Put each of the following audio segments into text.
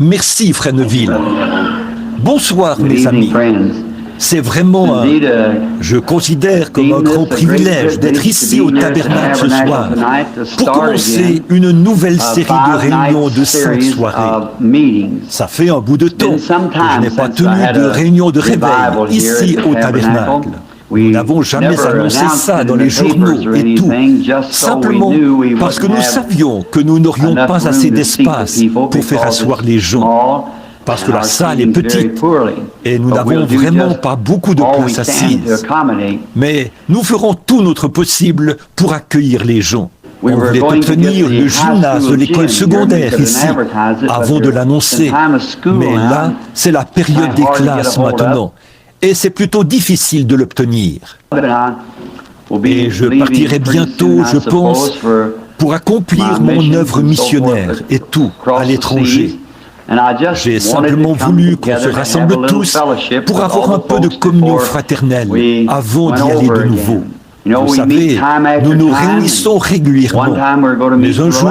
Merci, Frère Neville. Bonsoir, mes amis. C'est vraiment je considère comme un grand privilège d'être ici au Tabernacle ce soir pour commencer une nouvelle série de réunions de 5 soirées. Ça fait un bout de temps que je n'ai pas tenu de réunion de réveil ici au Tabernacle. Nous n'avons jamais annoncé ça dans les journaux et tout, simplement parce que nous savions que nous n'aurions pas assez d'espace pour faire asseoir les gens. Parce que la salle est petite et nous n'avons vraiment pas beaucoup de place assise. Mais nous ferons tout notre possible pour accueillir les gens. On voulait obtenir le gymnase de l'école secondaire ici, avant de l'annoncer. Mais là, c'est la période des classes maintenant. Et c'est plutôt difficile de l'obtenir. Et je partirai bientôt, je pense, pour accomplir mon œuvre missionnaire et tout à l'étranger. J'ai simplement voulu qu'on se rassemble tous pour avoir un peu de communion fraternelle avant d'y aller de nouveau. Vous savez, nous nous réunissons régulièrement, mais un jour,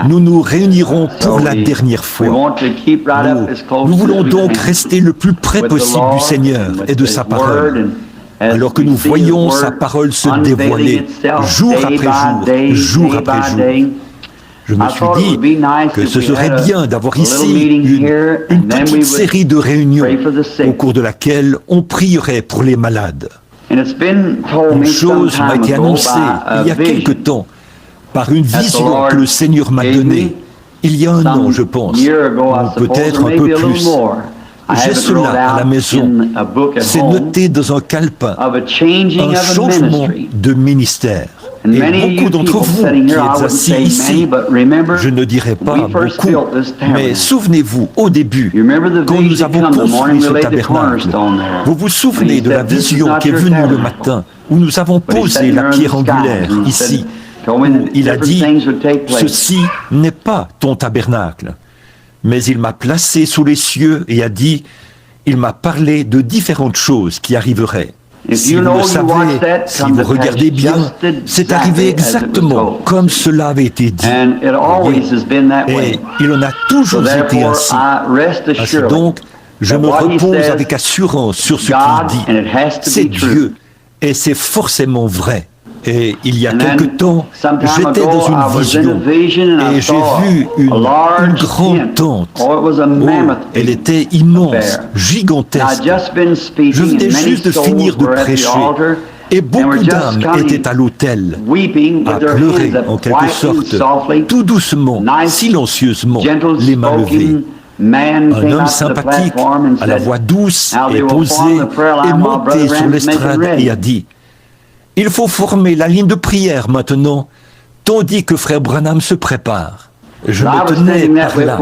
nous nous réunirons pour la dernière fois. Nous voulons donc rester le plus près possible du Seigneur et de sa parole, alors que nous voyons sa parole se dévoiler jour après jour, jour après jour. Je me suis dit que ce serait bien d'avoir ici une petite série de réunions au cours de laquelle on prierait pour les malades. Une chose m'a été annoncée il y a quelque temps par une vision que le Seigneur m'a donnée, il y a un an je pense, ou peut-être un peu plus. J'ai cela à la maison, c'est noté dans un calepin, un changement de ministère. Et beaucoup d'entre vous qui êtes assis ici, je ne dirai pas beaucoup, mais souvenez-vous, au début, quand nous avons construit ce tabernacle, vous vous souvenez de la vision qui est venue le matin, où nous avons posé la pierre angulaire ici, où il a dit, ceci n'est pas ton tabernacle, mais il m'a placé sous les cieux et a dit, il m'a parlé de différentes choses qui arriveraient. Si vous le savez, si vous regardez bien, c'est arrivé exactement comme cela avait été dit. Et il en a toujours été ainsi. Ainsi donc, je me repose avec assurance sur ce qu'il dit. C'est Dieu, et c'est forcément vrai. Et il y a quelque temps, j'étais dans une vision et j'ai vu une grande tente. Oh, elle était immense, gigantesque. Je venais juste de finir de prêcher et beaucoup d'âmes étaient à l'autel, à pleurer en quelque sorte, tout doucement, silencieusement, les mains levées. Un homme sympathique, à la voix douce et posée, est monté sur l'estrade et a dit: il faut former la ligne de prière maintenant, tandis que Frère Branham se prépare. Je me tenais par là,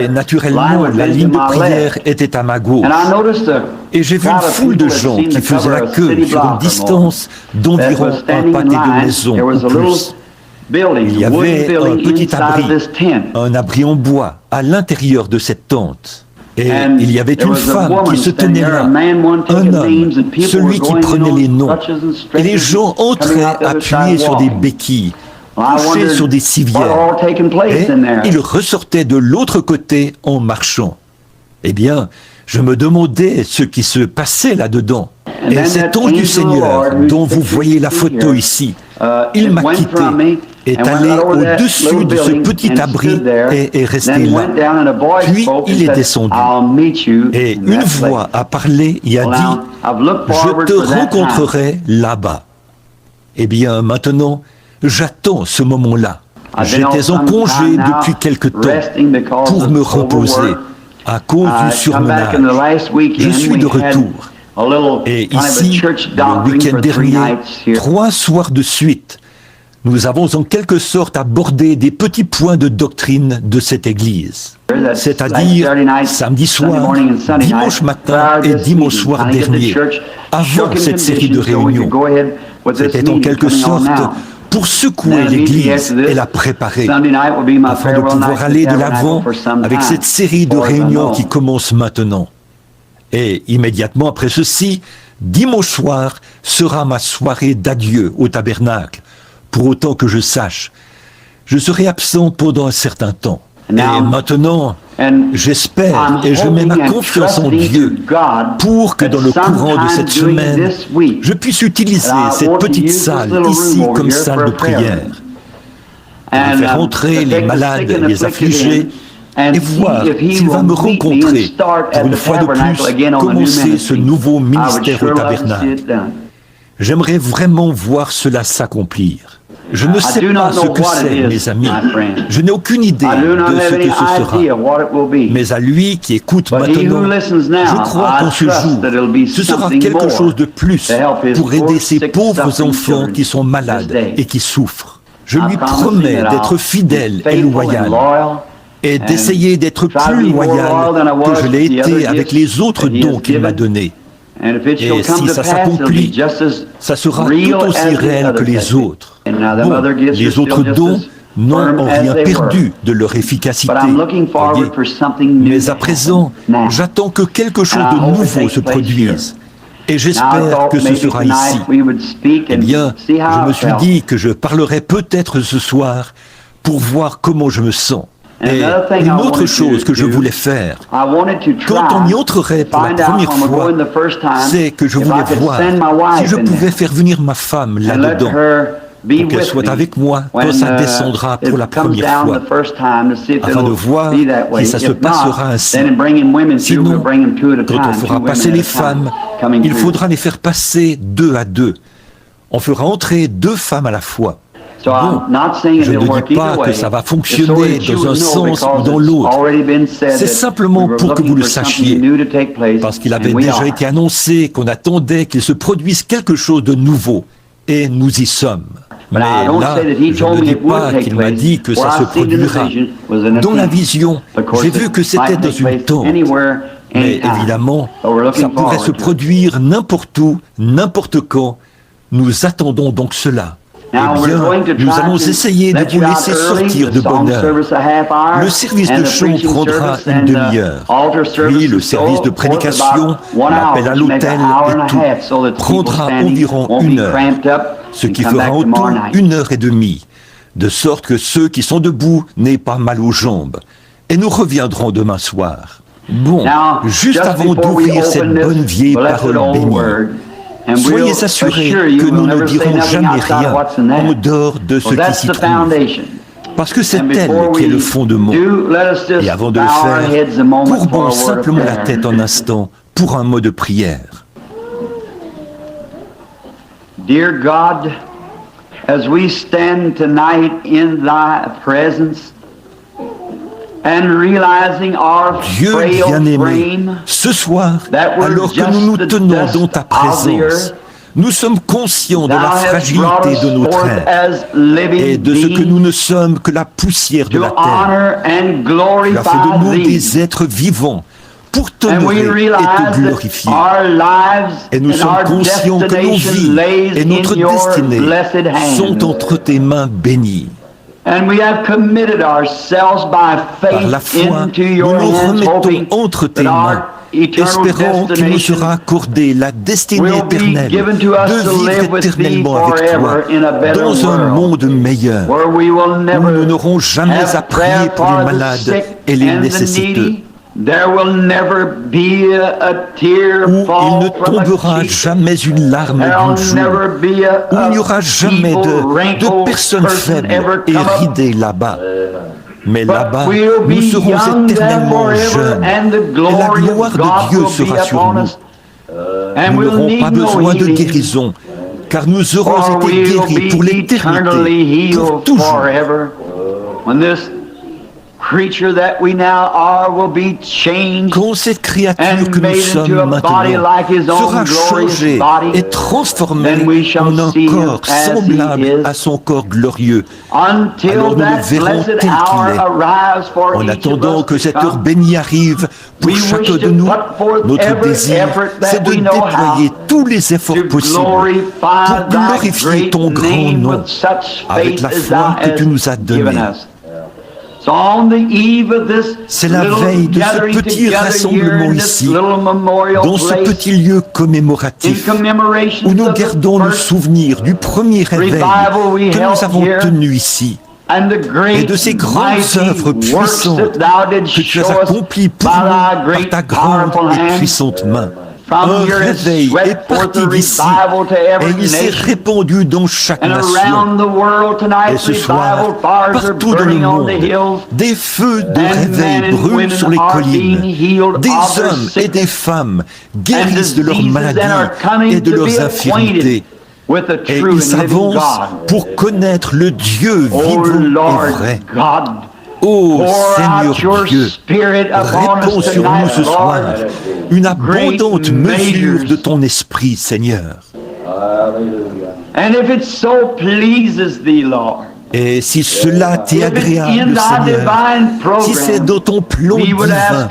et naturellement, la ligne de prière était à ma gauche. Et j'ai vu une foule de gens qui faisaient la queue sur une distance d'environ un pâté de maison ou plus. Il y avait un petit abri, un abri en bois, à l'intérieur de cette tente. Et il y avait une femme qui se tenait là, un homme, celui qui prenait les noms. Et les gens entraient appuyés sur des béquilles, couchés sur des civières. Et ils ressortaient de l'autre côté en marchant. Eh bien, je me demandais ce qui se passait là-dedans. Et cet ange du Seigneur, dont vous voyez la photo ici, il m'a quitté, est allé au-dessus de ce petit abri et est resté là. Puis il est descendu. Et une voix a parlé et a dit: je te rencontrerai là-bas. Eh bien, maintenant, j'attends ce moment-là. J'étais en congé depuis quelque temps pour me reposer à cause du surmenage. Je suis de retour. Et ici, le week-end dernier, 3 soirs de suite, nous avons en quelque sorte abordé des petits points de doctrine de cette Église. C'est-à-dire samedi soir, dimanche matin et dimanche soir dernier, avant cette série de réunions. C'était en quelque sorte pour secouer l'Église et la préparer, afin de pouvoir aller de l'avant avec cette série de réunions qui commence maintenant. Et immédiatement après ceci, dimanche soir sera ma soirée d'adieu au tabernacle. Pour autant que je sache, je serai absent pendant un certain temps. Et maintenant, j'espère et je mets ma confiance en Dieu pour que dans le courant de cette semaine, je puisse utiliser cette petite salle ici comme salle de prière. Et faire entrer les malades, les affligés, et voir s'il va me rencontrer pour une fois de plus commencer ce nouveau ministère au tabernacle. J'aimerais vraiment voir cela s'accomplir. Je ne sais pas ce que c'est, mes amis. Je n'ai aucune idée de ce que ce sera. Mais à lui qui écoute maintenant, je crois qu'en ce jour, ce sera quelque chose de plus pour aider ces pauvres enfants qui sont malades et qui souffrent. Je lui promets d'être fidèle et loyal et d'essayer d'être plus loyal que je l'ai été avec les autres dons qu'il m'a donnés. Et si ça s'accomplit, ça sera tout aussi réel que les autres. Bon, les autres dons n'ont en rien perdu de leur efficacité. Mais à présent, j'attends que quelque chose de nouveau se produise. Et j'espère que ce sera ici. Eh bien, je me suis dit que je parlerai peut-être ce soir pour voir comment je me sens. Et une autre chose que je voulais faire, quand on y entrerait pour la première fois, c'est que je voulais voir si je pouvais faire venir ma femme là-dedans, pour qu'elle soit avec moi quand ça descendra pour la première fois, afin de voir si ça se passera ainsi. Sinon, quand on fera passer les femmes, il faudra les faire passer 2 à 2. On fera entrer 2 femmes à la fois. Bon, je ne dis pas que ça va fonctionner dans un sens ou dans l'autre. C'est simplement pour que vous le sachiez, parce qu'il avait déjà été annoncé qu'on attendait qu'il se produise quelque chose de nouveau, et nous y sommes. Mais là, je ne dis pas qu'il m'a dit que ça se produira. Dans la vision, j'ai vu que c'était dans une tente. Mais évidemment, ça pourrait se produire n'importe où, n'importe quand. Nous attendons donc cela. Eh bien, nous allons essayer de vous laisser sortir de bonne heure. Le service de chant prendra une demi-heure. Puis le service de prédication, l'appel à l'autel et tout, prendra environ 1 heure, ce qui fera en tout 1 heure et demie, de sorte que ceux qui sont debout n'aient pas mal aux jambes. Et nous reviendrons demain soir. Bon, juste avant d'ouvrir cette bonne vieille parole bénie, soyez assurés que nous ne dirons jamais rien en dehors de ce qui s'y trouve, parce que c'est elle qui est le fondement. Et avant de le faire, courbons simplement la tête un instant pour un mot de prière. Dear God, as we stand tonight in thy presence, Dieu bien-aimé, ce soir, alors que nous nous tenons dans ta présence, nous sommes conscients de la fragilité de notre être et de ce que nous ne sommes que la poussière de la terre. Tu as fait de nous des êtres vivants pour t'honorer et te glorifier. Et nous sommes conscients que nos vies et notre destinée sont entre tes mains bénies. Par la foi, nous nous remettons entre tes mains, espérant qu'il nous sera accordé la destinée éternelle de vivre éternellement avec toi dans un monde meilleur, où nous n'aurons jamais à prier pour les malades et les nécessiteux, où il ne tombera jamais une larme d'un jour, où il n'y aura jamais de personnes faibles et ridées là-bas. Mais là-bas, nous serons éternellement jeunes, et la gloire de Dieu sera sur nous. Nous n'aurons pas besoin de guérison, car nous aurons été guéris pour l'éternité, pour toujours. Quand cette créature que nous sommes maintenant sera changée et transformée en un corps semblable à son corps glorieux, alors nous le verrons tel qu'il est. En attendant que cette heure bénie arrive pour chacun de nous, notre désir, c'est de déployer tous les efforts possibles pour glorifier ton grand nom avec la foi que tu nous as donnée. C'est la veille de ce petit rassemblement ici, dans ce petit lieu commémoratif, où nous gardons le souvenir du premier réveil que nous avons tenu ici. et de ces grandes œuvres puissantes que tu as accomplies pour nous par ta grande et puissante main. Un réveil est parti d'ici et il s'est répandu dans chaque nation. Et ce soir, partout dans le monde, des feux de réveil brûlent sur les collines. Des hommes et des femmes guérissent de leurs maladies et de leurs infirmités. Et ils s'avancent pour connaître le Dieu vivant et vrai. Ô Seigneur Dieu, réponds sur nous ce soir une abondante mesure de ton esprit, Seigneur. Et si cela t'est agréable, Seigneur, si c'est dans ton plan divin,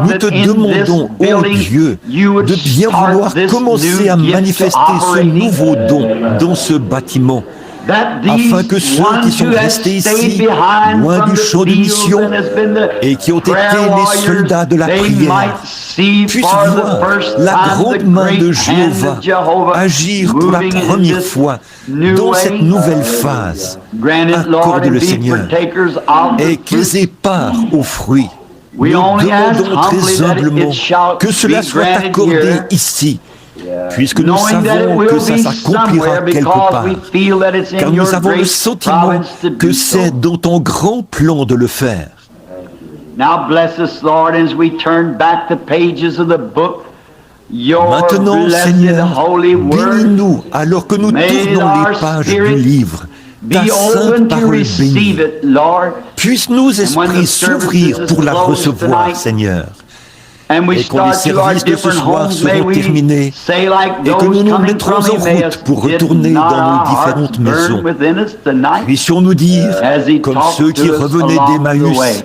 nous te demandons, ô Dieu, de bien vouloir commencer à manifester ce nouveau don dans ce bâtiment, afin que ceux qui sont restés ici, loin du champ de mission, et qui ont été les soldats de la prière, puissent voir la grande main de Jéhovah agir pour la première fois dans cette nouvelle phase. Accorde le Seigneur, et qu'ils aient part aux fruits. Nous demandons très humblement que cela soit accordé ici, puisque nous savons que ça s'accomplira quelque part, car nous avons le sentiment que c'est dans ton grand plan de le faire. Maintenant, Seigneur, bénis-nous alors que nous tournons les pages du livre, ta sainte parole bénie. Puisse-nous, esprits, s'ouvrir pour la recevoir, Seigneur. Et quand les services de ce soir seront terminés, et que nous nous mettrons en route pour retourner dans nos différentes maisons, puissions-nous dire, comme ceux qui revenaient d'Emmaüs,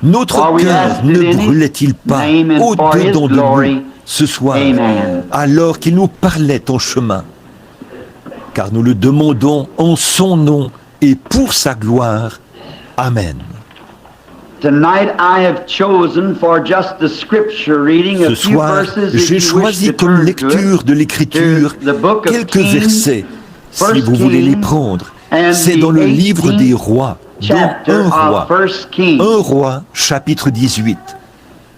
notre cœur ne brûlait-il pas au-dedans de nous ce soir, alors qu'il nous parlait en chemin? Car nous le demandons en son nom et pour sa gloire. Amen. Ce soir, j'ai choisi comme lecture de l'Écriture quelques versets, si vous voulez les prendre. C'est dans le livre des rois, dans 1 roi, chapitre 18.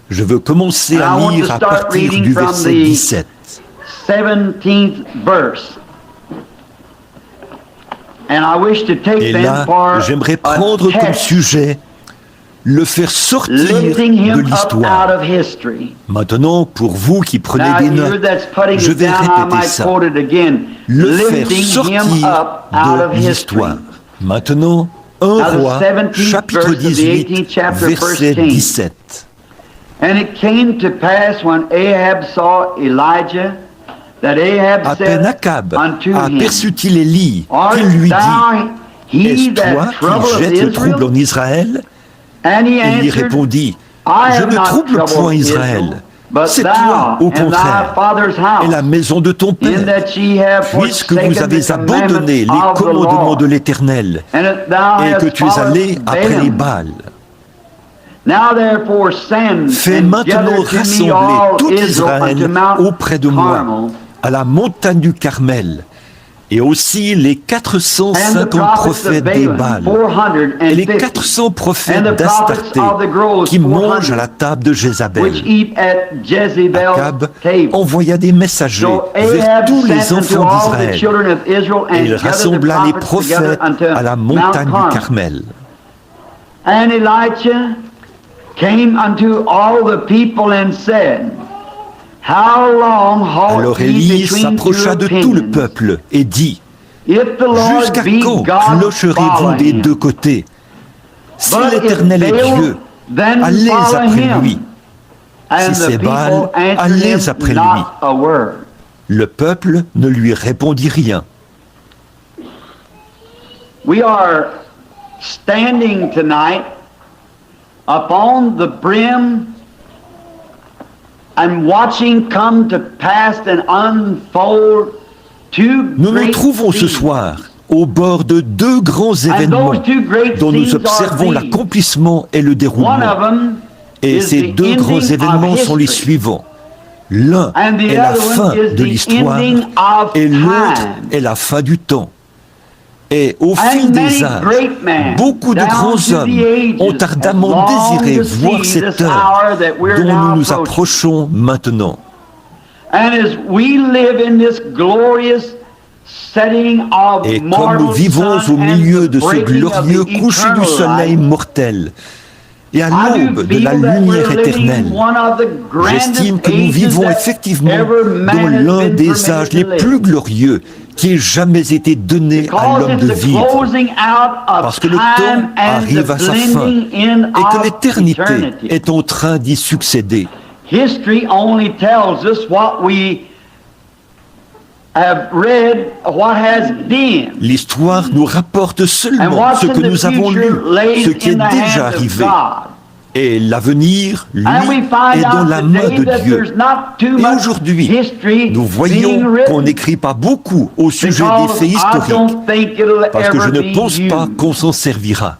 Je veux commencer à lire à partir du verset 17. Et là, j'aimerais prendre comme sujet le faire sortir de l'histoire. Maintenant, pour vous qui prenez des notes, je vais répéter ça. Le faire sortir de l'histoire. Maintenant, 1 roi, chapitre 18, verset 17. À peine Akab aperçut-il Élie, qu'il lui dit, « Est-ce toi qui jettes le trouble en Israël ?» Élie répondit, « Je ne trouble point Israël, c'est toi, au contraire, et la maison de ton père, puisque vous avez abandonné les commandements de l'Éternel, et que tu es allé après les Baals. Fais maintenant rassembler tout Israël auprès de moi, à la montagne du Carmel, et aussi les 450 prophètes des Baals, et les 400 prophètes d'Astarté, qui mangent à la table de Jézabel. Akab envoya des messagers vers tous les enfants d'Israël, et il rassembla les prophètes à la montagne du Carmel. Alors Élie s'approcha de tout le peuple et dit, « Jusqu'à quand clocherez-vous des deux côtés? Si l'Éternel est Dieu, allez après lui. Si c'est Baal, allez après lui. » Le peuple ne lui répondit rien. We are standing tonight upon the brim and watching come to pass and unfold two Nous nous trouvons ce soir au bord de deux grands événements dont nous observons l'accomplissement et le déroulement. Et ces deux grands événements sont les suivants. L'un est la fin de l'histoire et l'autre est la fin du temps. Et au fil des âges, beaucoup de grands hommes ont ardemment désiré voir cette heure dont nous nous approchons maintenant. Et comme nous vivons au milieu de ce glorieux coucher du soleil mortel, et à l'aube de la lumière éternelle, j'estime que nous vivons effectivement dans l'un des âges les plus glorieux qui ait jamais été donné à l'homme de vivre, parce que le temps arrive à sa fin et que l'éternité est en train d'y succéder. History only tells us what we have read, what has been. L'histoire nous rapporte seulement ce que nous avons lu, ce qui est déjà arrivé. Et l'avenir, lui, est dans la main de Dieu. Et aujourd'hui, nous voyons qu'on n'écrit pas beaucoup au sujet des faits historiques, parce que je ne pense pas qu'on s'en servira.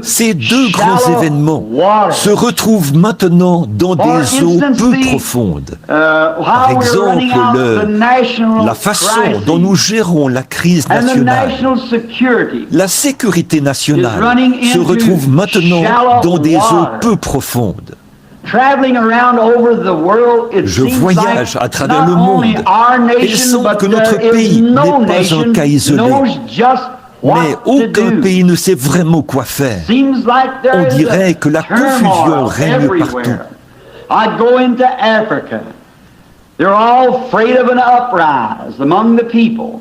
Ces deux grands événements se retrouvent maintenant dans des eaux peu profondes. Par exemple, la façon dont nous gérons la crise nationale, la sécurité nationale se retrouve maintenant dans des eaux peu profondes. Je voyage à travers le monde et il semble que notre pays n'est pas un cas isolé. Mais aucun pays ne sait vraiment quoi faire. On dirait que la confusion règne partout.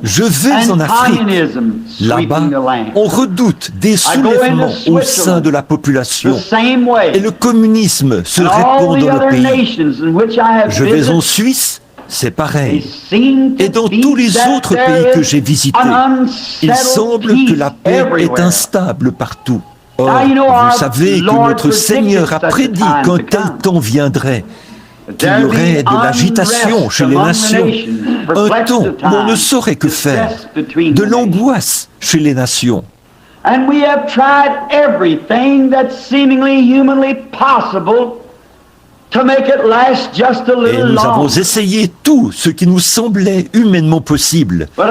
Je vais en Afrique. Là-bas, on redoute des soulèvements au sein de la population. Et le communisme se répand dans le pays. Je vais en Suisse. C'est pareil. Et dans tous les autres pays que j'ai visités, il semble que la paix est instable partout. Or, vous savez que notre Seigneur a prédit qu'un tel temps viendrait, qu'il y aurait de l'agitation chez les nations, un temps où on ne saurait que faire, de l'angoisse chez les nations. And we have tried everything that's seemingly humanly possible et nous avons essayé tout ce qui nous semblait humainement possible pour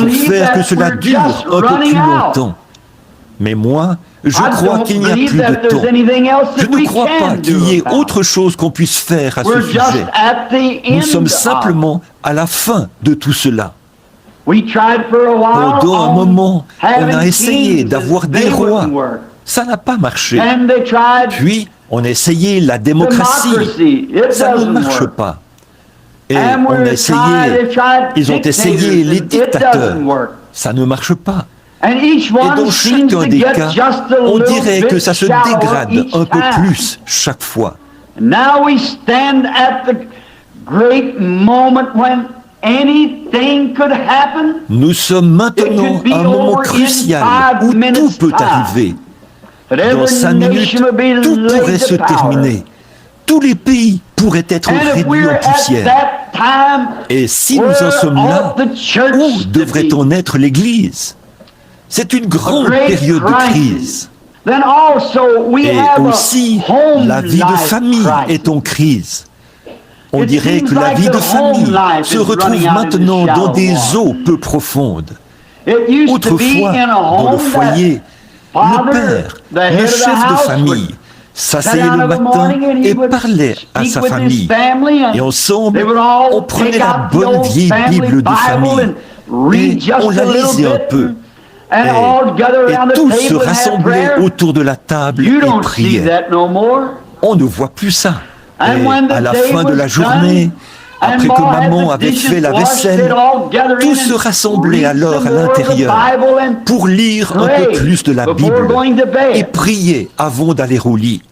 faire que cela dure un peu plus longtemps. Mais moi, je crois qu'il n'y a plus de temps. Je ne crois pas qu'il y ait autre chose qu'on puisse faire à ce sujet. Nous sommes simplement à la fin de tout cela. Pendant un moment, on a essayé d'avoir des rois. Ça n'a pas marché. Puis, on a essayé la démocratie. Ça ne marche pas. Et on a essayé, ils ont essayé les dictateurs. Ça ne marche pas. Et dans chacun des cas, on dirait que ça se dégrade un peu plus chaque fois. Nous sommes maintenant à un moment crucial où tout peut arriver. Dans 5 minutes, tout pourrait se terminer. Tous les pays pourraient être réduits en poussière. Et si nous en sommes là, où devrait-on être l'Église? C'est une grande période de crise. Et aussi, la vie de famille est en crise. On dirait que la vie de famille se retrouve maintenant dans des eaux peu profondes. Autrefois, dans le foyer, le père, le chef de famille, s'asseyait le matin et parlait à sa famille. Et ensemble, on prenait la bonne vieille Bible de famille et on la lisait un peu. Et tous se rassemblaient autour de la table et priaient. On ne voit plus ça. Et à la fin de la journée, après que maman avait fait la vaisselle, tous se rassemblaient alors à l'intérieur pour lire un peu plus de la Bible et prier avant d'aller au lit.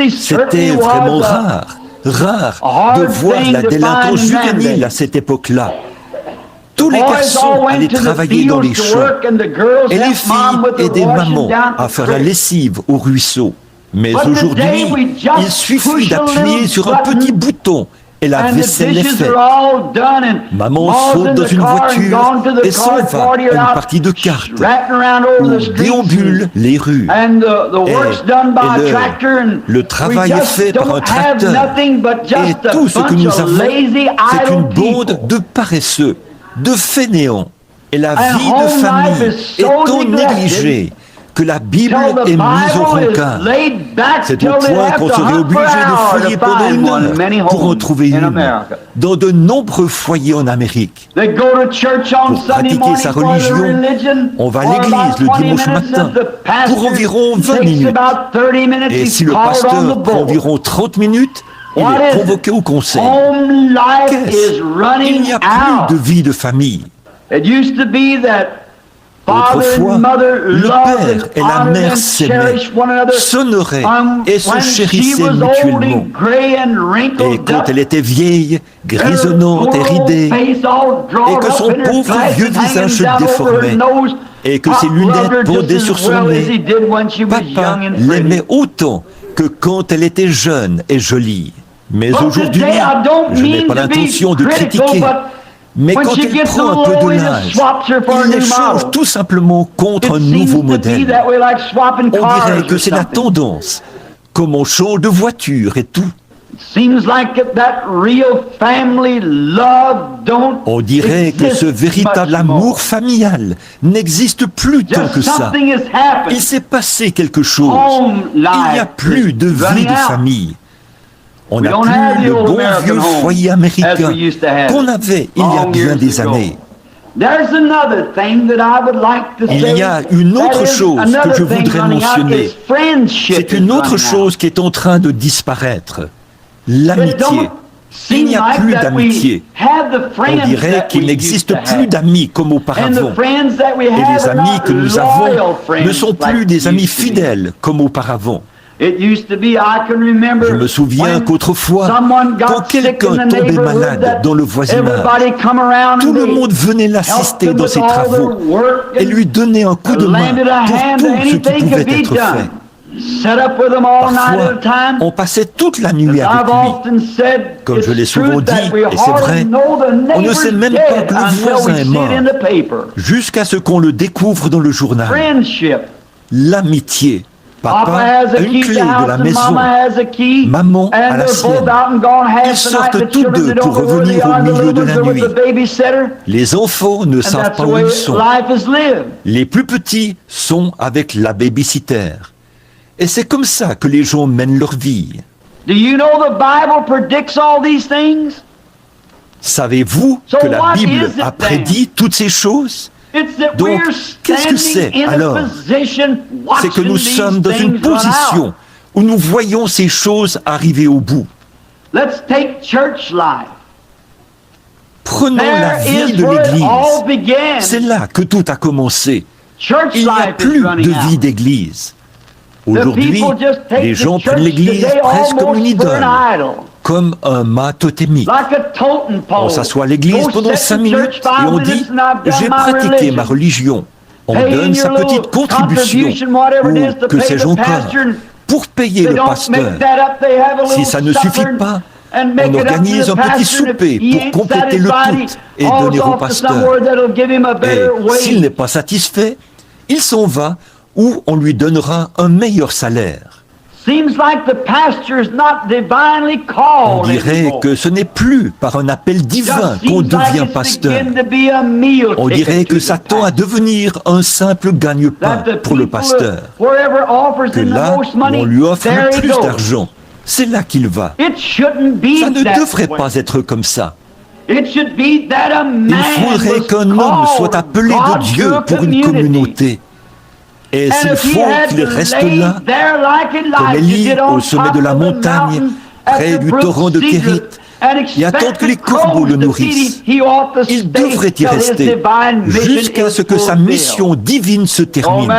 C'était vraiment rare de voir la délinquance juvénile à cette époque-là. Tous les garçons allaient travailler dans les champs et les filles aidaient maman à faire la lessive au ruisseau. Mais aujourd'hui, il suffit d'appuyer sur un petit bouton et la and the vaisselle est dishes faite. are all done, and Maman Ma's saute in dans the une car and voiture gone to the et s'en card va party à une out, partie de cartes ratting around over ou the streets, déambule les rues. and the work's done by Et a tractor, and le travail we est just fait par un don't have tracteur. nothing but Et just a tout ce que bunch nous of avons, lazy, c'est idle une bande people. de paresseux, de fainéants. Et la And vie de home famille life is est so tant neglected négligée que la Bible till the est mise au Bible is rencard. laid back C'est till au they point have qu'on to serait hunt for obligé de hours fouiller to pendant find une one in many heure pour en homes trouver in une America. dans de nombreux foyers en Amérique. They go to church on Pour Sunday pratiquer morning sa for their religion, religion on va à for l'église about le 20 dimanche minutes, matin and the pastor pour environ 20 takes minutes. about 30 minutes, Et he's si le called on pasteur the prend board. environ 30 minutes, il What est is convoqué it? au conseil. Home life Qu'est-ce? is Il running n'y a out. plus de vie de famille. It used to be that father Autrefois, and mother le loved père et and la honored mère and s'aimaient, cherished one another. s'honoraient et se When she chérissaient was old mutuellement. and gray and Et wrinkled quand up, elle était vieille, grisonnante et ridée, et que son pauvre vieux visage se déformait, et que ses lunettes pendaient sur son nez, papa l'aimait autant que quand elle était jeune et jolie. Mais aujourd'hui, je n'ai pas l'intention de critiquer, mais quand elle prend un peu de l'âge, il les change tout simplement contre un nouveau modèle. On dirait que c'est la tendance, comme on change de voiture et tout. On dirait que ce véritable amour familial n'existe plus tant que ça. Il s'est passé quelque chose. Il n'y a plus de vie de famille. On n'a plus le bon vieux foyer américain qu'on avait il y a bien des années. Il y a une autre chose que je voudrais mentionner. C'est une autre chose qui est en train de disparaître. L'amitié. Il n'y a plus d'amitié. On dirait qu'il n'existe plus d'amis comme auparavant. Et les amis que nous avons ne sont plus des amis fidèles comme auparavant. Je me souviens qu'autrefois, quand quelqu'un tombait malade dans le voisinage, tout le monde venait l'assister dans ses travaux et lui donnait un coup de main pour tout ce qui pouvait être fait. Parfois, on passait toute la nuit avec lui. Comme je l'ai souvent dit, et c'est vrai, on ne sait même pas que le voisin est mort, jusqu'à ce qu'on le découvre dans le journal. L'amitié. Papa a une clé de la maison, maman a la sienne. Ils sortent tous deux pour revenir au milieu de la nuit. Les enfants ne savent pas où ils sont. Les plus petits sont avec la babysitter. Et c'est comme ça que les gens mènent leur vie. Savez-vous que la Bible a prédit toutes ces choses? Donc, qu'est-ce que c'est alors? C'est que nous sommes dans une position où nous voyons ces choses arriver au bout. Prenons la vie de l'Église. C'est là que tout a commencé. Il n'y a plus de vie d'Église. Aujourd'hui, les gens prennent l'Église presque comme une idole, comme un mât totémique. On s'assoit à l'église pendant 5 minutes et on dit « j'ai pratiqué ma religion ». On donne sa petite contribution, ou que sais-je encore, pour payer le pasteur. Si ça ne suffit pas, on organise un petit souper pour compléter le tout et donner au pasteur. Et s'il n'est pas satisfait, il s'en va ou on lui donnera un meilleur salaire. On dirait que ce n'est plus par un appel divin qu'on devient pasteur. On dirait que ça tend à devenir un simple gagne-pain pour le pasteur. Que là où on lui offre le plus d'argent, c'est là qu'il va. Ça ne devrait pas être comme ça. Il faudrait qu'un homme soit appelé de Dieu pour une communauté. Et s'il faut qu'il reste là, comme Élie au sommet de la montagne, près du torrent de Kérit, et attendre que les corbeaux le nourrissent, il devrait y rester jusqu'à ce que sa mission divine se termine.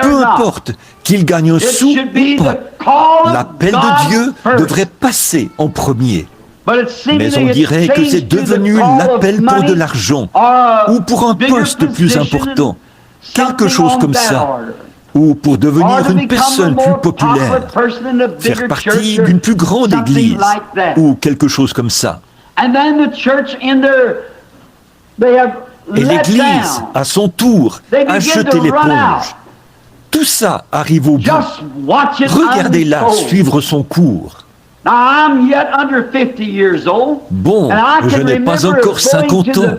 Peu importe qu'il gagne un sou ou pas, l'appel de Dieu devrait passer en premier. Mais on dirait que c'est devenu l'appel pour de l'argent ou pour un poste plus important. Quelque chose comme ça. ou pour devenir une personne plus populaire, faire partie d'une plus grande église, ou quelque chose comme ça. Et l'église, à son tour, a jeté l'éponge. Tout ça arrive au bout. Regardez-la suivre son cours. Bon, je n'ai pas encore 50 ans.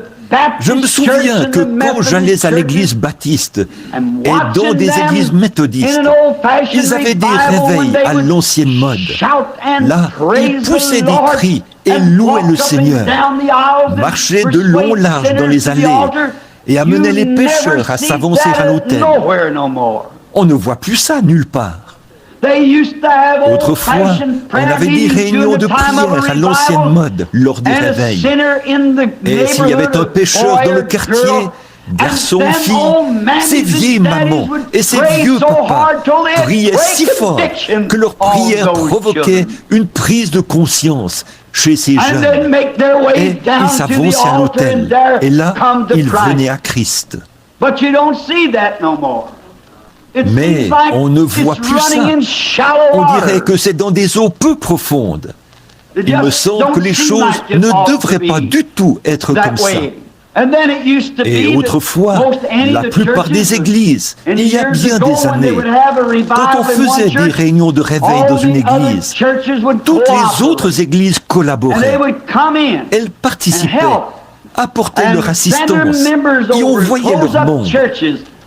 Je me souviens que quand j'allais à l'église baptiste et dans des églises méthodistes, ils avaient des réveils à l'ancienne mode. Là, ils poussaient des cris et louaient le Seigneur, marchaient de long large dans les allées et amenaient les pécheurs à s'avancer à l'autel. On ne voit plus ça nulle part. Autrefois, on avait des réunions de prière à l'ancienne mode lors des réveils. Et s'il y avait un pécheur dans le quartier, garçon, fille, ces vieilles mamans et ces vieux papas priaient si fort que leur prière provoquait une prise de conscience chez ces jeunes. Et ils s'avançaient à l'autel. Et là, ils venaient à Christ. Mais on ne voit plus ça. On dirait que c'est dans des eaux peu profondes. Il me semble que les choses ne devraient pas du tout être comme ça. Et autrefois, la plupart des églises, il y a bien des années, quand on faisait des réunions de réveil dans une église, toutes les autres églises collaboraient. Elles participaient, apportaient leur assistance et envoyaient leur monde.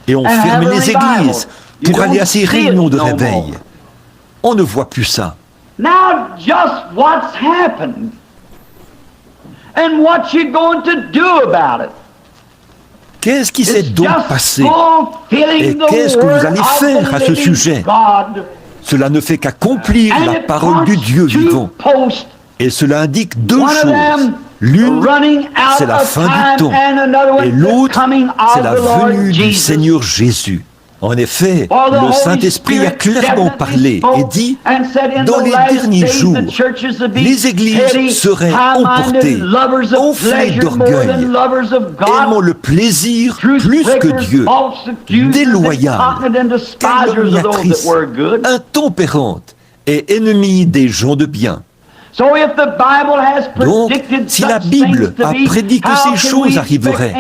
Et on fermait les églises pour aller à ces réunions de réveil. On ne voit plus ça. Now just what's happened and what you're going to do about it. Qu'est-ce qui s'est donc passé? Et qu'est-ce que vous allez faire à ce sujet? Cela ne fait qu'accomplir la parole du Dieu vivant. Et cela indique deux choses. L'une, c'est la fin du temps, et l'autre, c'est la venue du Seigneur Jésus. En effet, le Saint-Esprit a clairement parlé et dit, dans les derniers jours, les églises seraient emportées, enflées d'orgueil, aimant le plaisir plus que Dieu, déloyales, calomniatrices, intempérantes et ennemies des gens de bien. Donc, si la Bible a prédit que ces choses arriveraient,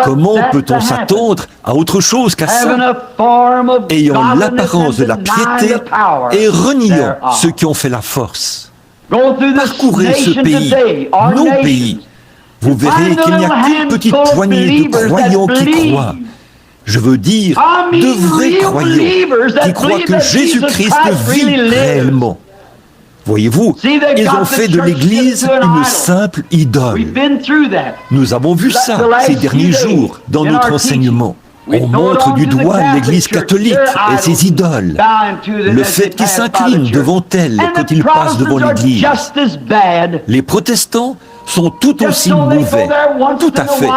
comment peut-on s'attendre à autre chose qu'à ça, ayant l'apparence de la piété et reniant ceux qui ont fait la force? Parcourez ce pays, nos pays. Vous verrez qu'il n'y a qu'une petite poignée de croyants qui croient. Je veux dire, de vrais croyants qui croient que Jésus-Christ vit réellement. Voyez-vous, ils ont fait de l'Église une simple idole. Nous avons vu ça ces derniers jours dans notre enseignement. On montre du doigt l'Église catholique et ses idoles, le fait qu'ils s'inclinent devant elle quand ils passent devant l'Église. Les protestants sont tout aussi mauvais, tout à fait.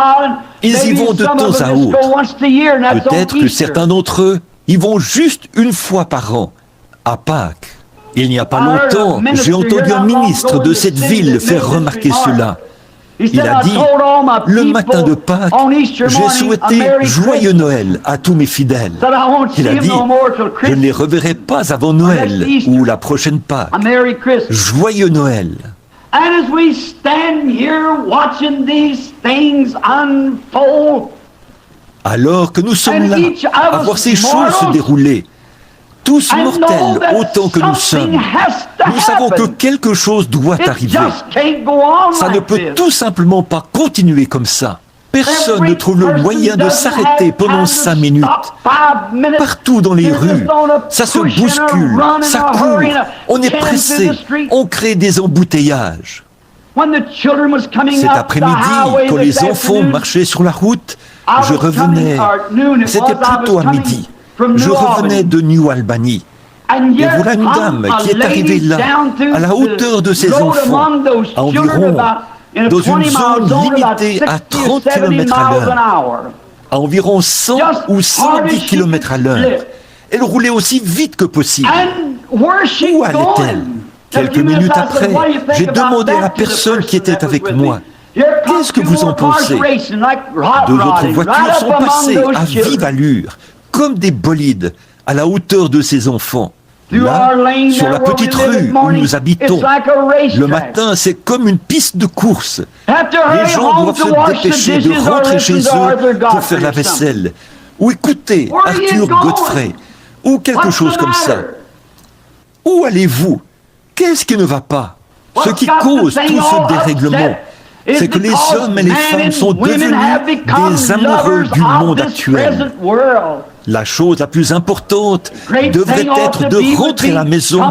Ils y vont de temps à autre. Peut-être que certains d'entre eux y vont juste une fois par an, à Pâques. Il n'y a pas longtemps, j'ai entendu un ministre de cette ville faire remarquer cela. Il a dit, le matin de Pâques, j'ai souhaité joyeux Noël à tous mes fidèles. Il a dit, je ne les reverrai pas avant Noël ou la prochaine Pâques. Joyeux Noël. Alors que nous sommes là, à voir ces choses se dérouler, tous mortels autant que nous sommes, nous savons que quelque chose doit arriver. Ça ne peut tout simplement pas continuer comme ça. Personne ne trouve le moyen de s'arrêter pendant 5 minutes. Partout dans les rues, ça se bouscule, ça court, on est pressé, on crée des embouteillages. Cet après-midi, quand les enfants marchaient sur la route, je revenais, c'était plutôt à midi. Je revenais de New Albany. Et voilà une dame qui est arrivée là, à la hauteur de ses enfants, à environ, dans une zone limitée à 30 km à l'heure, à environ 100 ou 110 km à l'heure. Elle roulait aussi vite que possible. Où allait-elle? Quelques minutes après, j'ai demandé à la personne qui était avec moi, qu'est-ce que vous en pensez? Deux autres voitures sont passées à vive allure, comme des bolides à la hauteur de ses enfants. Là, sur la petite rue où nous habitons, le matin, c'est comme une piste de course. Les gens doivent se dépêcher de rentrer chez eux pour faire la vaisselle, ou écouter Arthur Godfrey, ou quelque chose comme ça. Où allez-vous? Qu'est-ce qui ne va pas? Ce qui cause tout ce dérèglement, c'est que les hommes et les femmes sont devenus des amoureux du monde actuel. La chose la plus importante devrait être de rentrer à la maison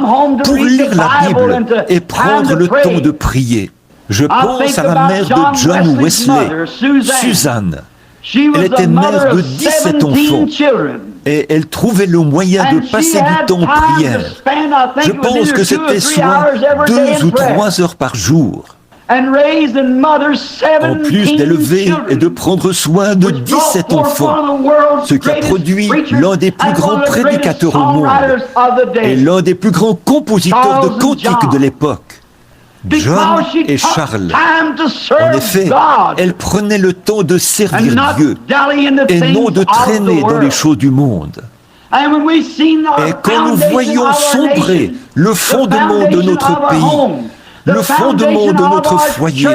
pour lire la Bible et prendre le temps de prier. Je pense à la mère de John Wesley, Suzanne. Elle était mère de 17 enfants et elle trouvait le moyen de passer du temps en prière. Je pense que c'était soit 2 ou 3 heures par jour. En plus d'élever et de prendre soin de 17 enfants, ce qui a produit l'un des plus grands prédicateurs au monde et l'un des plus grands compositeurs de cantiques de l'époque, John et Charles. En effet, elle prenait le temps de servir Dieu et non de traîner dans les choses du monde. Et quand nous voyons sombrer le fondement de notre pays, le fondement de notre foyer,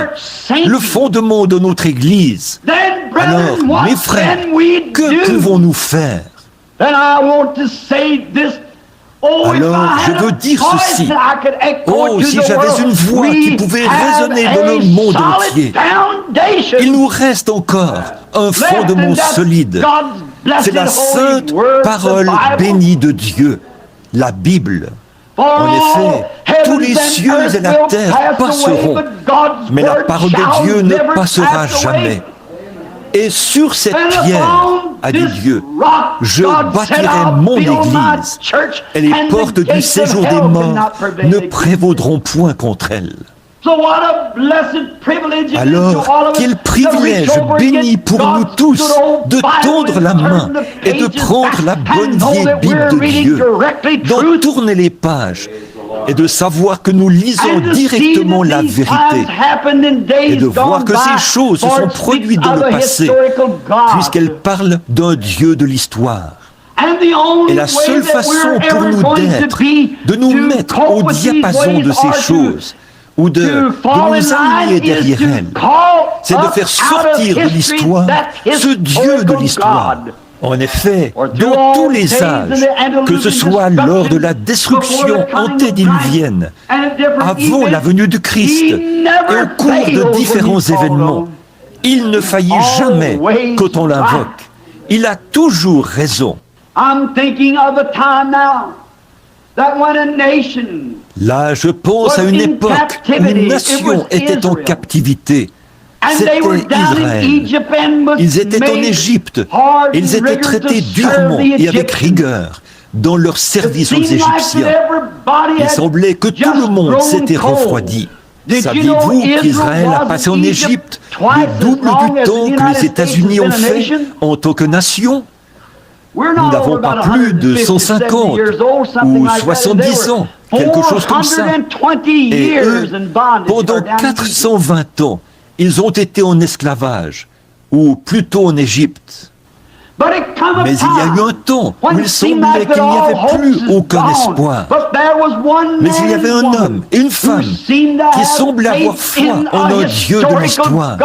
le fondement de notre Église, alors, mes frères, que pouvons-nous faire? Alors, je veux dire ceci. Oh, si j'avais une voix qui pouvait résonner dans le monde entier. Il nous reste encore un fondement solide. C'est la sainte parole bénie de Dieu, la Bible. En effet, tous les cieux et la terre passeront, mais la parole de Dieu ne passera jamais. Et sur cette pierre, a dit Dieu, je bâtirai mon Église, et les portes du séjour des morts ne prévaudront point contre elle. Alors, quel privilège béni pour nous tous de tendre la main et de prendre la bonne vieille Bible de Dieu, d'en tourner les pages et de savoir que nous lisons directement la vérité et de voir que ces choses se sont produites dans le passé puisqu'elles parlent d'un Dieu de l'histoire. Et la seule façon pour nous d'être, de nous mettre au diapason de ces choses, ou de nous aligner derrière elle, c'est de faire sortir de l'histoire ce Dieu de l'histoire. En effet, dans tous les âges, que ce soit lors de la destruction antédiluvienne, avant la venue du Christ, et au cours de différents événements, il ne faillit jamais quand on l'invoque. Il a toujours raison. Là, je pense à une époque où une nation était en captivité. C'était Israël. Ils étaient en Égypte. Ils étaient traités durement et avec rigueur dans leur service aux Égyptiens. Il semblait que tout le monde s'était refroidi. Saviez-vous qu'Israël a passé en Égypte le double du temps que les États-Unis ont fait en tant que nation? Nous n'avons pas plus de 150 ou 70 ans, quelque chose comme ça. Et eux, pendant 420 ans, ils ont été en esclavage, ou plutôt en Égypte. Mais il y a eu un temps où il semblait qu'il n'y avait plus aucun espoir. Mais il y avait un homme et une femme qui semblaient avoir foi en un Dieu de l'histoire,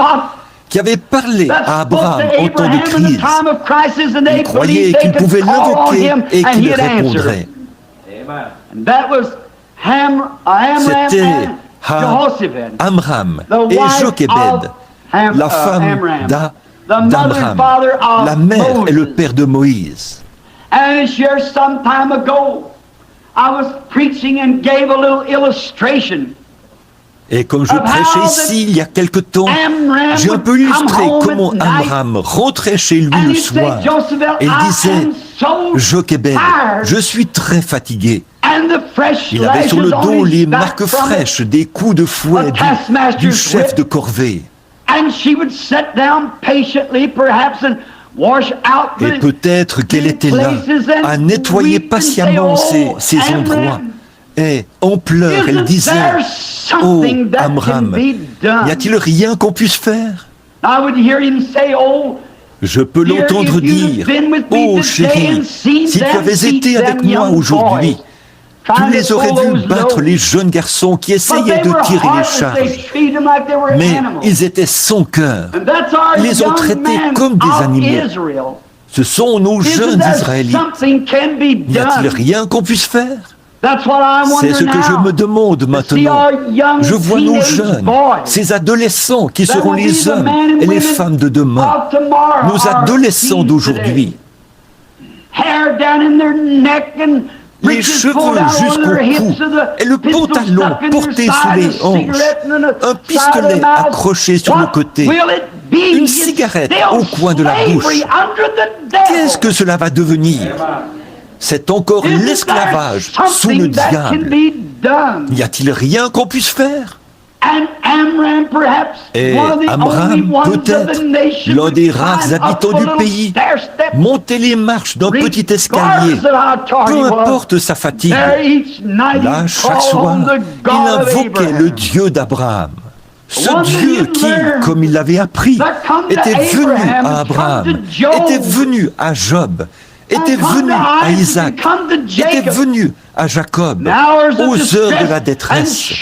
qui avait parlé à Abraham en temps de crise. Il croyait qu'il pouvait l'invoquer et qu'il répondrait. C'était Amram et Jochebed, la femme d'Amram, la mère et le père de Moïse. Et comme je prêchais ici il y a quelque temps, j'ai un peu illustré comment Amram rentrait chez lui le soir et il disait « Jochebed, je suis très fatigué ». Il avait sur le dos les marques fraîches des coups de fouet du chef de corvée. Et peut-être qu'elle était là, à nettoyer patiemment ces endroits. Et en pleurs, elle disait « Oh, Amram, n'y a-t-il rien qu'on puisse faire ?» Je peux l'entendre dire, « Oh chérie, si tu avais été avec moi aujourd'hui, tu les aurais vus battre les jeunes garçons qui essayaient de tirer les charges. Mais ils étaient sans cœur. Ils les ont traités comme des animaux. Ce sont nos jeunes Israélites. N'y a-t-il rien qu'on puisse faire? C'est ce que je me demande maintenant. Je vois nos jeunes, ces adolescents qui seront les hommes et les femmes de demain, nos adolescents d'aujourd'hui. Les cheveux jusqu'au cou et le pantalon porté sous les hanches, un pistolet accroché sur le côté, une cigarette au coin de la bouche. Qu'est-ce que cela va devenir? C'est encore l'esclavage sous le diable. N'y a-t-il rien qu'on puisse faire? Et Amram, peut-être, l'un des rares habitants du pays, montait les marches d'un petit escalier, peu importe sa fatigue. Là, chaque soir, il invoquait le Dieu d'Abraham. Ce Dieu qui, comme il l'avait appris, était venu à Abraham, était venu à Job, était venu à Isaac, était venu à Jacob, aux heures de la détresse.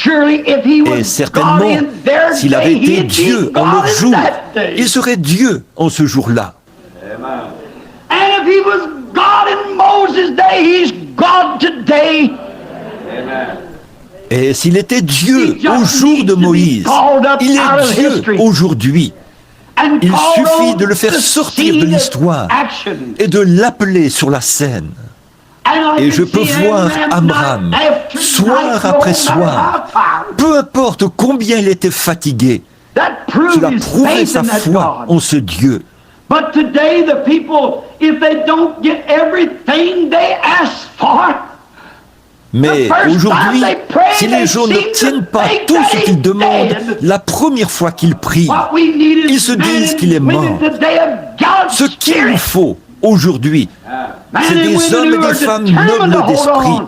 Et certainement, s'il avait été Dieu en leur jour, il serait Dieu en ce jour-là. Et s'il était Dieu au jour de Moïse, il est Dieu aujourd'hui. Il suffit de le faire sortir de l'histoire et de l'appeler sur la scène. Et je peux voir Amram, soir après soir, peu importe combien il était fatigué, cela prouvait sa foi en ce Dieu. Mais aujourd'hui, si les gens n'obtiennent pas tout ce qu'ils demandent la première fois qu'ils prient, ils se disent qu'il est mort. Ce qu'il nous faut aujourd'hui, c'est des hommes et des femmes nobles d'esprit,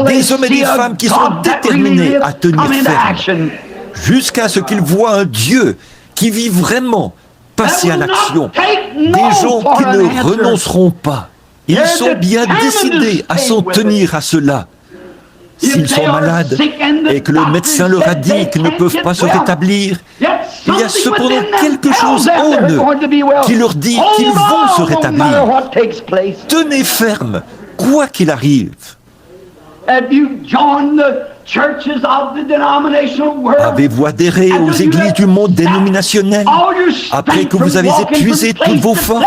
des hommes et des femmes qui sont déterminés à tenir ferme, jusqu'à ce qu'ils voient un Dieu qui vit vraiment passer à l'action, des gens qui ne renonceront pas. Ils sont bien décidés à s'en tenir à cela. S'ils sont malades et que le médecin leur a dit qu'ils ne peuvent pas se rétablir, il y a cependant quelque chose en eux qui leur dit qu'ils vont se rétablir. Tenez ferme, quoi qu'il arrive. Avez-vous adhéré aux églises du monde dénominationnel après que vous avez épuisé toutes vos forces?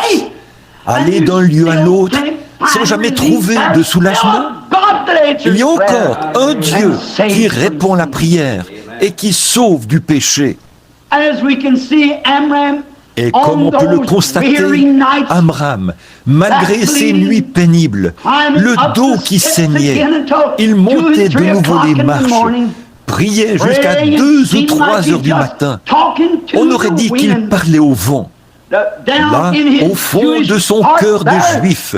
Allez d'un lieu à l'autre sans jamais trouver de soulagement? Il y a encore un Dieu qui répond à la prière et qui sauve du péché. Et comme on peut le constater, Amram, malgré ses nuits pénibles, le dos qui saignait, il montait de nouveau les marches, priait jusqu'à 2 ou 3 heures du matin. On aurait dit qu'il parlait au vent. Là, au fond de son cœur de juif,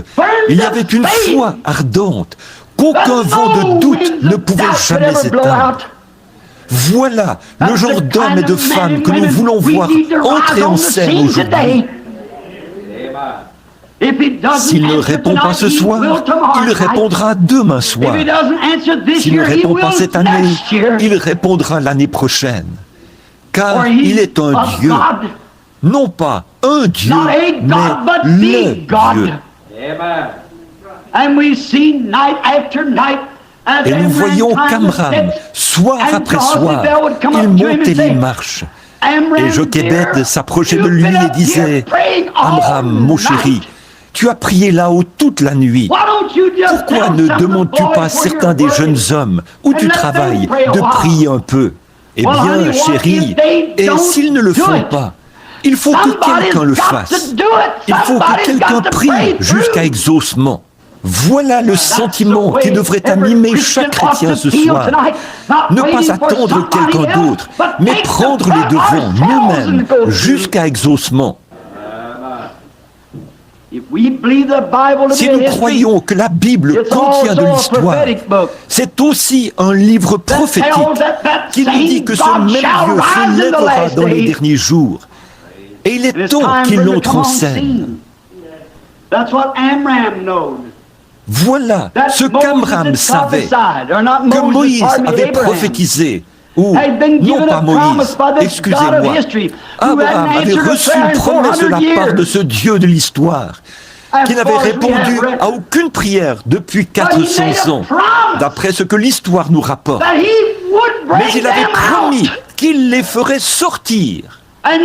il y avait une foi ardente qu'aucun vent de doute ne pouvait jamais éteindre. Voilà le genre d'hommes et de femmes que nous voulons voir entrer en scène aujourd'hui. S'il ne répond pas ce soir, il répondra demain soir. S'il ne répond pas cette année, il répondra l'année prochaine. Car il est un Dieu. Non pas un Dieu, mais le Dieu. Et nous voyons qu'Amram, soir après soir, il montait les marches. Et Jochebed s'approchait de lui et disait, « Amram, mon chéri, tu as prié là-haut toute la nuit. Pourquoi ne demandes-tu pas à certains des jeunes hommes où tu travailles de prier un peu? Eh bien, chéri, et s'ils ne le font pas, il faut que quelqu'un le fasse. Il faut que quelqu'un prie jusqu'à exaucement. » Voilà le sentiment qui devrait animer chaque chrétien ce soir. Ne pas attendre quelqu'un d'autre, mais prendre les devants nous-mêmes jusqu'à exaucement. Si nous croyons que la Bible contient de l'histoire, c'est aussi un livre prophétique qui nous dit que ce même Dieu se lèvera dans les derniers jours. Et il est temps qu'il entre en scène. Voilà ce qu'Amram savait, que Moïse avait prophétisé, ou non pas Moïse, excusez-moi, Abraham avait reçu une promesse de la part de ce Dieu de l'histoire, qui n'avait répondu à aucune prière depuis 400 ans, d'après ce que l'histoire nous rapporte. Mais il avait promis qu'il les ferait sortir. Et on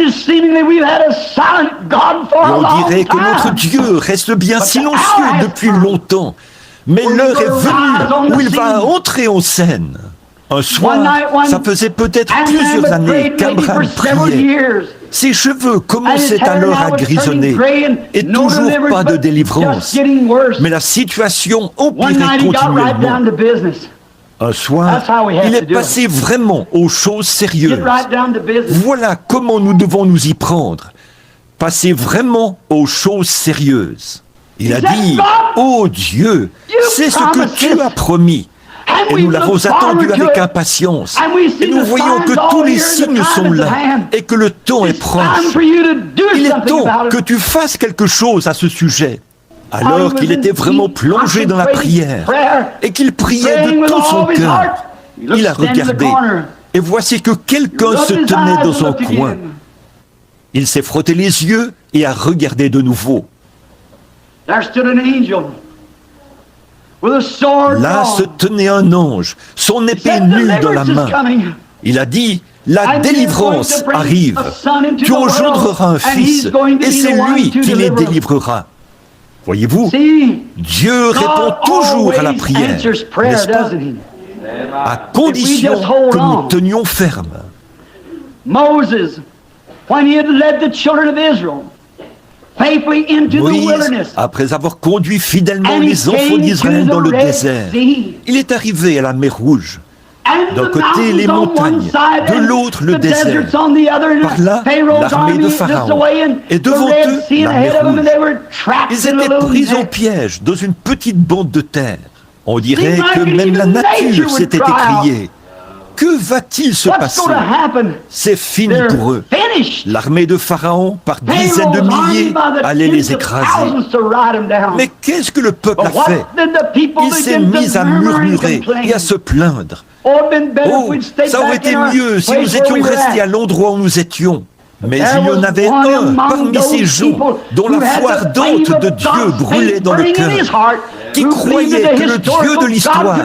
dirait que notre Dieu reste bien silencieux depuis longtemps, mais l'heure est venue où il va entrer en scène. Un soir, ça faisait peut-être plusieurs années qu'Abraham priait. Ses cheveux commençaient alors à grisonner, et toujours pas de délivrance. Mais la situation empirait continuellement. Un soir, il est passé vraiment aux choses sérieuses. Voilà comment nous devons nous y prendre. Passer vraiment aux choses sérieuses. Il a dit, « Oh Dieu, c'est ce que tu as promis. » Et nous l'avons attendu avec impatience. Et nous voyons que tous les signes sont là et que le temps est proche. Il est temps que tu fasses quelque chose à ce sujet. Alors qu'il était vraiment plongé dans la prière et qu'il priait de tout son cœur, il a regardé et voici que quelqu'un se tenait dans un coin. Il s'est frotté les yeux et a regardé de nouveau. Là se tenait un ange, son épée nue dans la main. Il a dit, la délivrance arrive. Tu engendreras un fils et c'est lui qui les délivrera. Voyez-vous, Dieu répond toujours à la prière, n'est-ce pas? À condition que nous tenions ferme. Moïse, après avoir conduit fidèlement les enfants d'Israël dans le désert, il est arrivé à la mer Rouge. D'un côté, les montagnes, de l'autre, le désert. Par là, l'armée de Pharaon. Et devant eux, la mer Rouge. Ils étaient pris au piège dans une petite bande de terre. On dirait que même la nature s'était écriée. Que va-t-il se passer? C'est fini pour eux. L'armée de Pharaon, par dizaines de milliers, allait les écraser. Mais qu'est-ce que le peuple a fait? Il s'est mis à murmurer et à se plaindre. Oh, ça aurait été mieux si nous étions restés à l'endroit où nous étions. Mais il y en avait un parmi ces gens dont la foi ardente de Dieu brûlait dans le cœur, qui croyait que le Dieu de l'histoire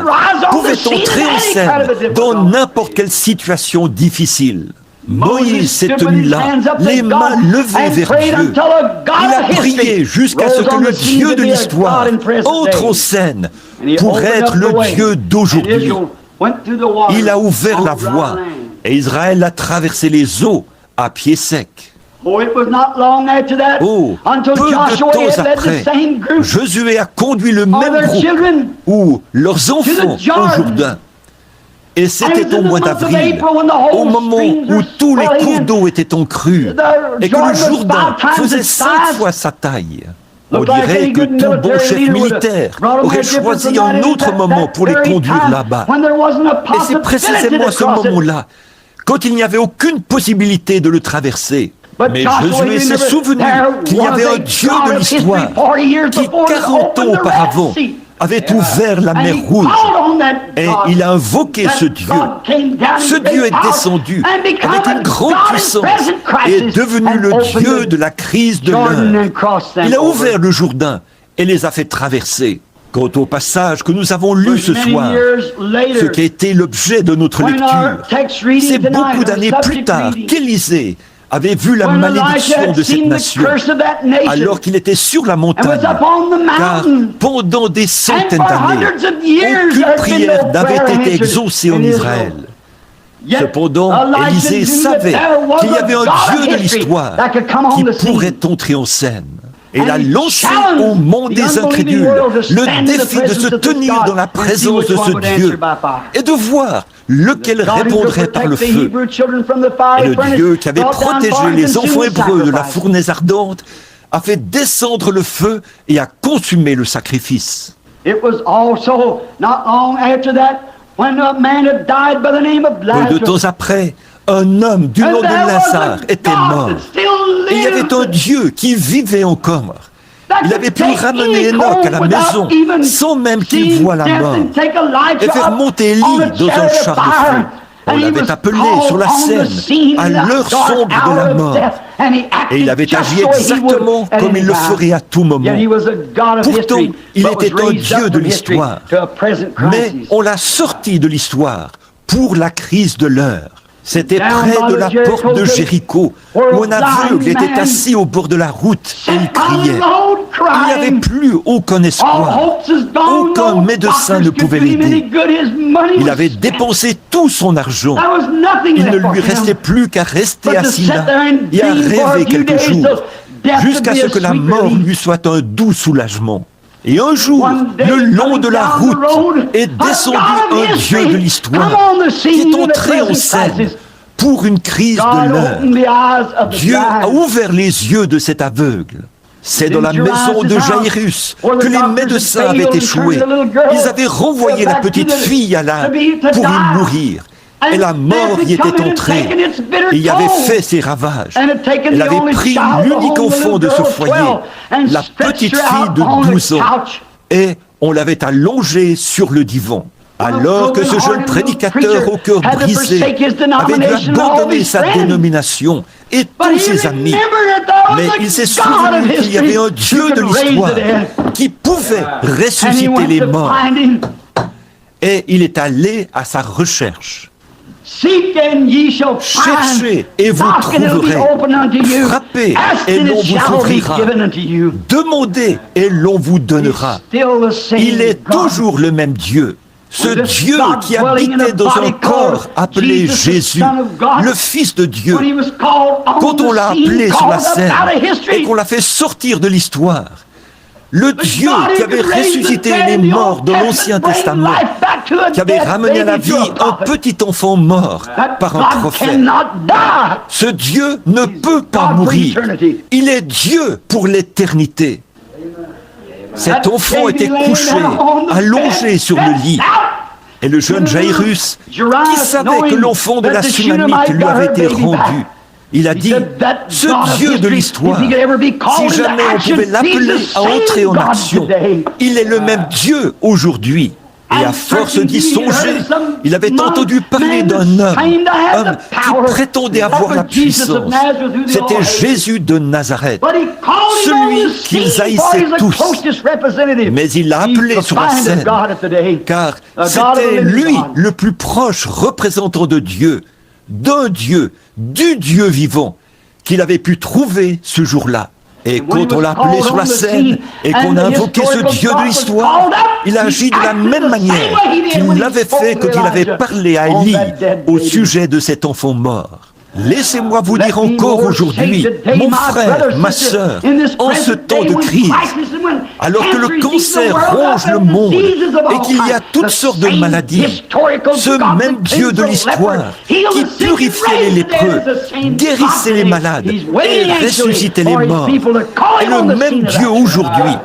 pouvait entrer en scène dans n'importe quelle situation difficile. Moïse s'est tenu là, les mains levées vers Dieu. Il a prié jusqu'à ce que le Dieu de l'histoire entre en scène pour être le Dieu d'aujourd'hui. Il a ouvert la voie et Israël a traversé les eaux à pied sec. Oh, peu de temps après, Josué a conduit le même groupe ou leurs enfants au Jourdain. Et c'était au mois d'avril, au moment où tous les cours d'eau étaient en crue et que le Jourdain faisait 5 fois sa taille. On dirait que tout bon chef militaire aurait choisi un autre moment pour les conduire là-bas. Et c'est précisément à ce moment-là, quand il n'y avait aucune possibilité de le traverser. Mais Josué s'est souvenu qu'il y avait un Dieu de l'histoire qui, 40 ans auparavant, avait ouvert la mer Rouge. Et il a invoqué ce Dieu. Ce Dieu est descendu avec une grande puissance et est devenu le Dieu de la crise de l'heure. Il a ouvert le Jourdain et les a fait traverser. Quant au passage que nous avons lu ce soir, ce qui a été l'objet de notre lecture, c'est beaucoup d'années plus tard qu'Élisée avait vu la malédiction de cette nation, alors qu'il était sur la montagne, car pendant des centaines d'années, aucune prière n'avait été exaucée en Israël. Cependant, Élisée savait qu'il y avait un Dieu de l'histoire qui pourrait entrer en scène. Et il a lancé au monde des incrédules le défi de se tenir dans la présence de ce Dieu et de voir lequel répondrait par le feu. Et le Dieu qui avait protégé les enfants hébreux de la fournaise ardente a fait descendre le feu et a consumé le sacrifice. Peu de temps après, un homme du nom de Lazare était mort. Et il y avait un Dieu qui vivait encore. Il avait pu ramener Enoch à la maison sans même qu'il voie la mort et faire monter Élie dans un char de feu. On l'avait appelé sur la scène à l'heure sombre de la mort. Et il avait agi exactement comme il le ferait à tout moment. Pourtant, il était un Dieu de l'histoire. Mais on l'a sorti de l'histoire pour la crise de l'heure. C'était près de la porte de Jéricho, où un aveugle était assis au bord de la route et il criait. Il n'y avait plus aucun espoir. Aucun médecin ne pouvait l'aider. Il avait dépensé tout son argent. Il ne lui restait plus qu'à rester assis là et à rêver quelques jours, jusqu'à ce que la mort lui soit un doux soulagement. Et un jour, le long de la route, est descendu un Dieu de l'histoire qui est entré en scène pour une crise de l'heure. Dieu a ouvert les yeux de cet aveugle. C'est dans la maison de Jairus que les médecins avaient échoué. Ils avaient renvoyé la petite fille à l'âne pour y mourir. Et la mort y était entrée et y avait fait ses ravages. Elle avait pris l'unique enfant de ce foyer, la petite fille de 12 ans, et on l'avait allongée sur le divan. Alors que ce jeune prédicateur au cœur brisé avait dû abandonner sa dénomination et tous ses amis. Mais il s'est souvenu qu'il y avait un Dieu de l'histoire qui pouvait ressusciter les morts. Et il est allé à sa recherche. Cherchez et vous trouverez. Frappez et l'on vous ouvrira. Demandez et l'on vous donnera. Il est toujours le même Dieu. Ce Dieu qui habitait dans un corps appelé Jésus, le Fils de Dieu. Quand on l'a appelé sur la scène et qu'on l'a fait sortir de l'histoire, le Dieu qui avait ressuscité les morts dans l'Ancien Testament, qui avait ramené à la vie un petit enfant mort par un prophète. Ce Dieu ne peut pas mourir. Il est Dieu pour l'éternité. Cet enfant était couché, allongé sur le lit. Et le jeune Jairus, qui savait que l'enfant de la Sunamite lui avait été rendu, il a dit, ce Dieu de l'histoire, si jamais on pouvait l'appeler à entrer en action, il est le même Dieu aujourd'hui. Et à force d'y songer, il avait entendu parler d'un homme qui prétendait avoir la puissance. C'était Jésus de Nazareth, celui qu'ils haïssaient tous. Mais il l'a appelé sur la scène, car c'était lui le plus proche représentant de Dieu, d'un Dieu, du Dieu vivant, qu'il avait pu trouver ce jour-là. Et quand on l'a appelé sur la scène et qu'on a invoqué ce Dieu de l'histoire, il a agi de la même manière qu'il l'avait fait quand il avait parlé à Élie au sujet de cet enfant mort. Laissez-moi vous dire encore aujourd'hui, mon frère, ma sœur, en ce temps de crise, alors que le cancer ronge le monde et qu'il y a toutes sortes de maladies, ce même Dieu de l'histoire qui purifiait les lépreux, guérissait les malades et ressuscitait les morts, est le même Dieu aujourd'hui.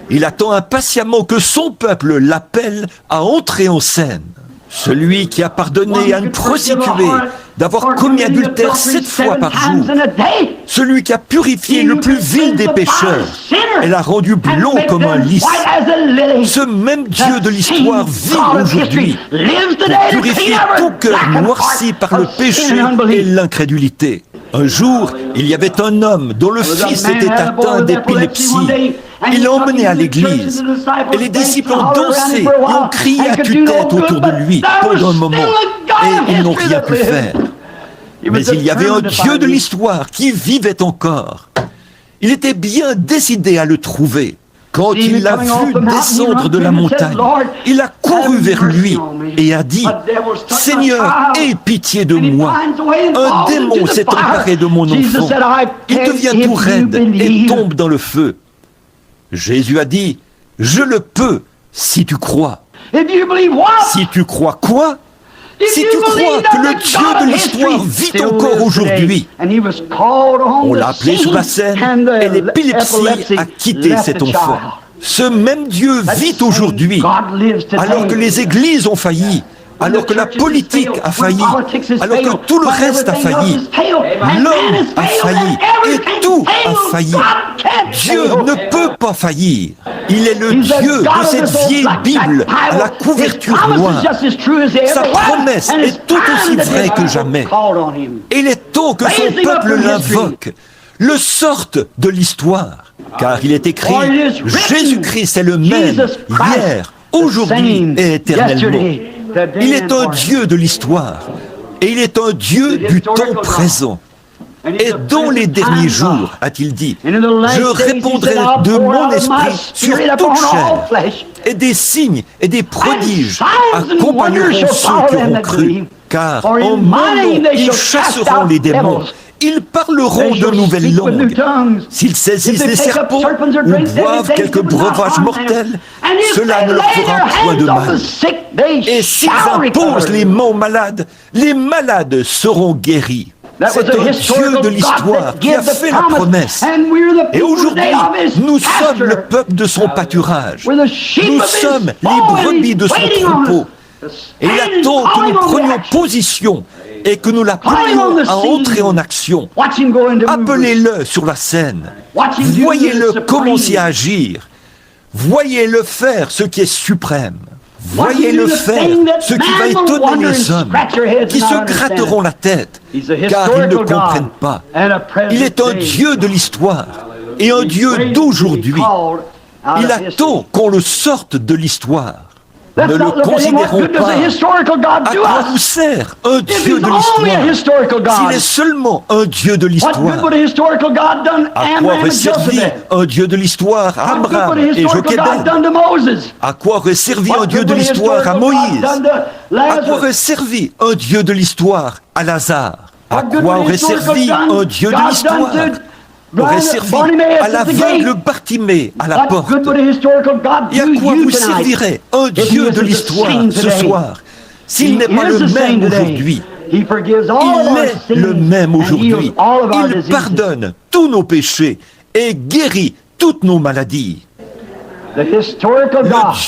Il attend impatiemment que son peuple l'appelle à entrer en scène. Celui qui a pardonné à une prostituée d'avoir commis adultère 7 fois par jour. Celui qui a purifié le plus vil des pécheurs et l'a rendu blond comme un lys. Ce même Dieu de l'histoire vit aujourd'hui pour purifier tout cœur noirci par le péché et l'incrédulité. Un jour, il y avait un homme dont le fils était atteint d'épilepsie. Il l'a emmené à l'église et les disciples ont dansé et ont crié à tue-tête autour de lui pendant un moment et ils n'ont rien pu faire. Mais il y avait un Dieu de l'histoire qui vivait encore. Il était bien décidé à le trouver. Quand il l'a vu descendre de la montagne, il a couru vers lui et a dit « Seigneur, aie pitié de moi. Un démon s'est emparé de mon enfant. Il devient tout raide et tombe dans le feu. » Jésus a dit, « Je le peux, si tu crois. » Si tu crois quoi? Si tu crois que le Dieu de l'histoire vit encore aujourd'hui. On l'a appelé sur la scène et l'épilepsie a quitté cet enfant. Ce même Dieu vit aujourd'hui, alors que les églises ont failli, alors que la politique a failli, alors que tout le reste a failli, l'homme a failli et tout a failli. Dieu ne peut pas faillir. Il est le Dieu de cette vieille Bible à la couverture noire. Sa promesse est tout aussi vraie que jamais. Et il est temps que son peuple l'invoque, le sorte de l'histoire. Car il est écrit, Jésus-Christ est le même hier, aujourd'hui et éternellement. Il est un Dieu de l'histoire et il est un Dieu du temps présent. Et dans les derniers jours, a-t-il dit, je répondrai de mon esprit sur toute chair, et des signes et des prodiges accompagneront ceux qui auront cru. Car en mon nom, ils chasseront les démons. Ils parleront de nouvelles langues. S'ils saisissent des serpents ou boivent quelques breuvages mortels, cela ne leur fera point de mal. Et s'ils imposent les mains aux malades seront guéris. C'est un Dieu de l'histoire qui a fait la promesse. Et aujourd'hui, nous sommes le peuple de son pâturage. Nous sommes les brebis de son troupeau. Et il attend que nous prenions position et que nous l'appelions à entrer en action. Appelez-le sur la scène. Voyez-le commencer à agir. Voyez-le faire ce qui est suprême. Voyez-le faire ce qui va étonner les hommes, qui se gratteront la tête, car ils ne comprennent pas. Il est un Dieu de l'histoire et un Dieu d'aujourd'hui. Il attend qu'on le sorte de l'histoire. Ne le considérons pas. À quoi nous sert un Dieu de l'histoire s'il est seulement un Dieu de l'histoire? À quoi aurait servi un Dieu de l'histoire à Abraham et Jochebed? À quoi aurait servi un Dieu de l'histoire à Moïse? À quoi aurait servi un Dieu de l'histoire à Lazare? À quoi aurait servi un Dieu de l'histoire? Aurait servi à l'aveugle Bartimée à la porte. Et à quoi vous servirait un Dieu de l'histoire ce soir s'il n'est pas le même aujourd'hui? Il est le même aujourd'hui. Il pardonne tous nos péchés et guérit toutes nos maladies. Le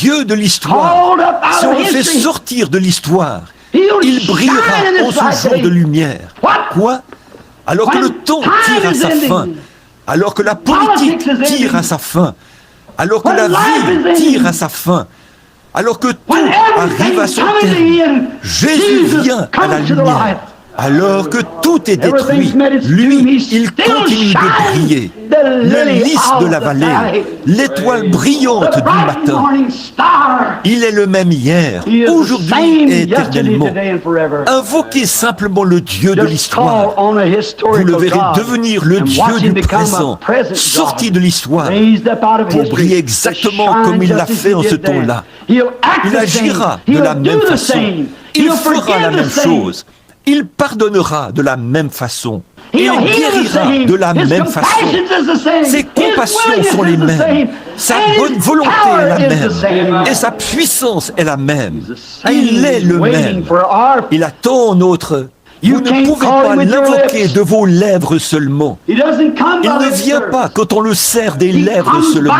Dieu de l'histoire, si on le fait sortir de l'histoire, il brillera en ce jour de lumière. Quoi? Alors que le temps tire à sa fin, alors que la politique tire à sa fin, alors que la vie tire à sa fin, alors que tout arrive à son terme, Jésus vient à la lumière. Alors que tout est détruit, lui, il continue de briller. Le lys de la vallée, l'étoile brillante du matin. Il est le même hier, aujourd'hui et éternellement. Invoquez simplement le Dieu de l'histoire. Vous le verrez devenir le Dieu du présent, sorti de l'histoire, pour briller exactement comme il l'a fait en ce temps-là. Il agira de la même façon. Il fera la même chose. Il pardonnera de la même façon. Il guérira de la même façon. Ses compassions sont les mêmes. Sa bonne volonté est la même. Et sa puissance est la même. Il est le même. Il attend notre... Vous ne pouvez pas l'invoquer de vos lèvres seulement. Il ne vient pas quand on le serre des lèvres seulement.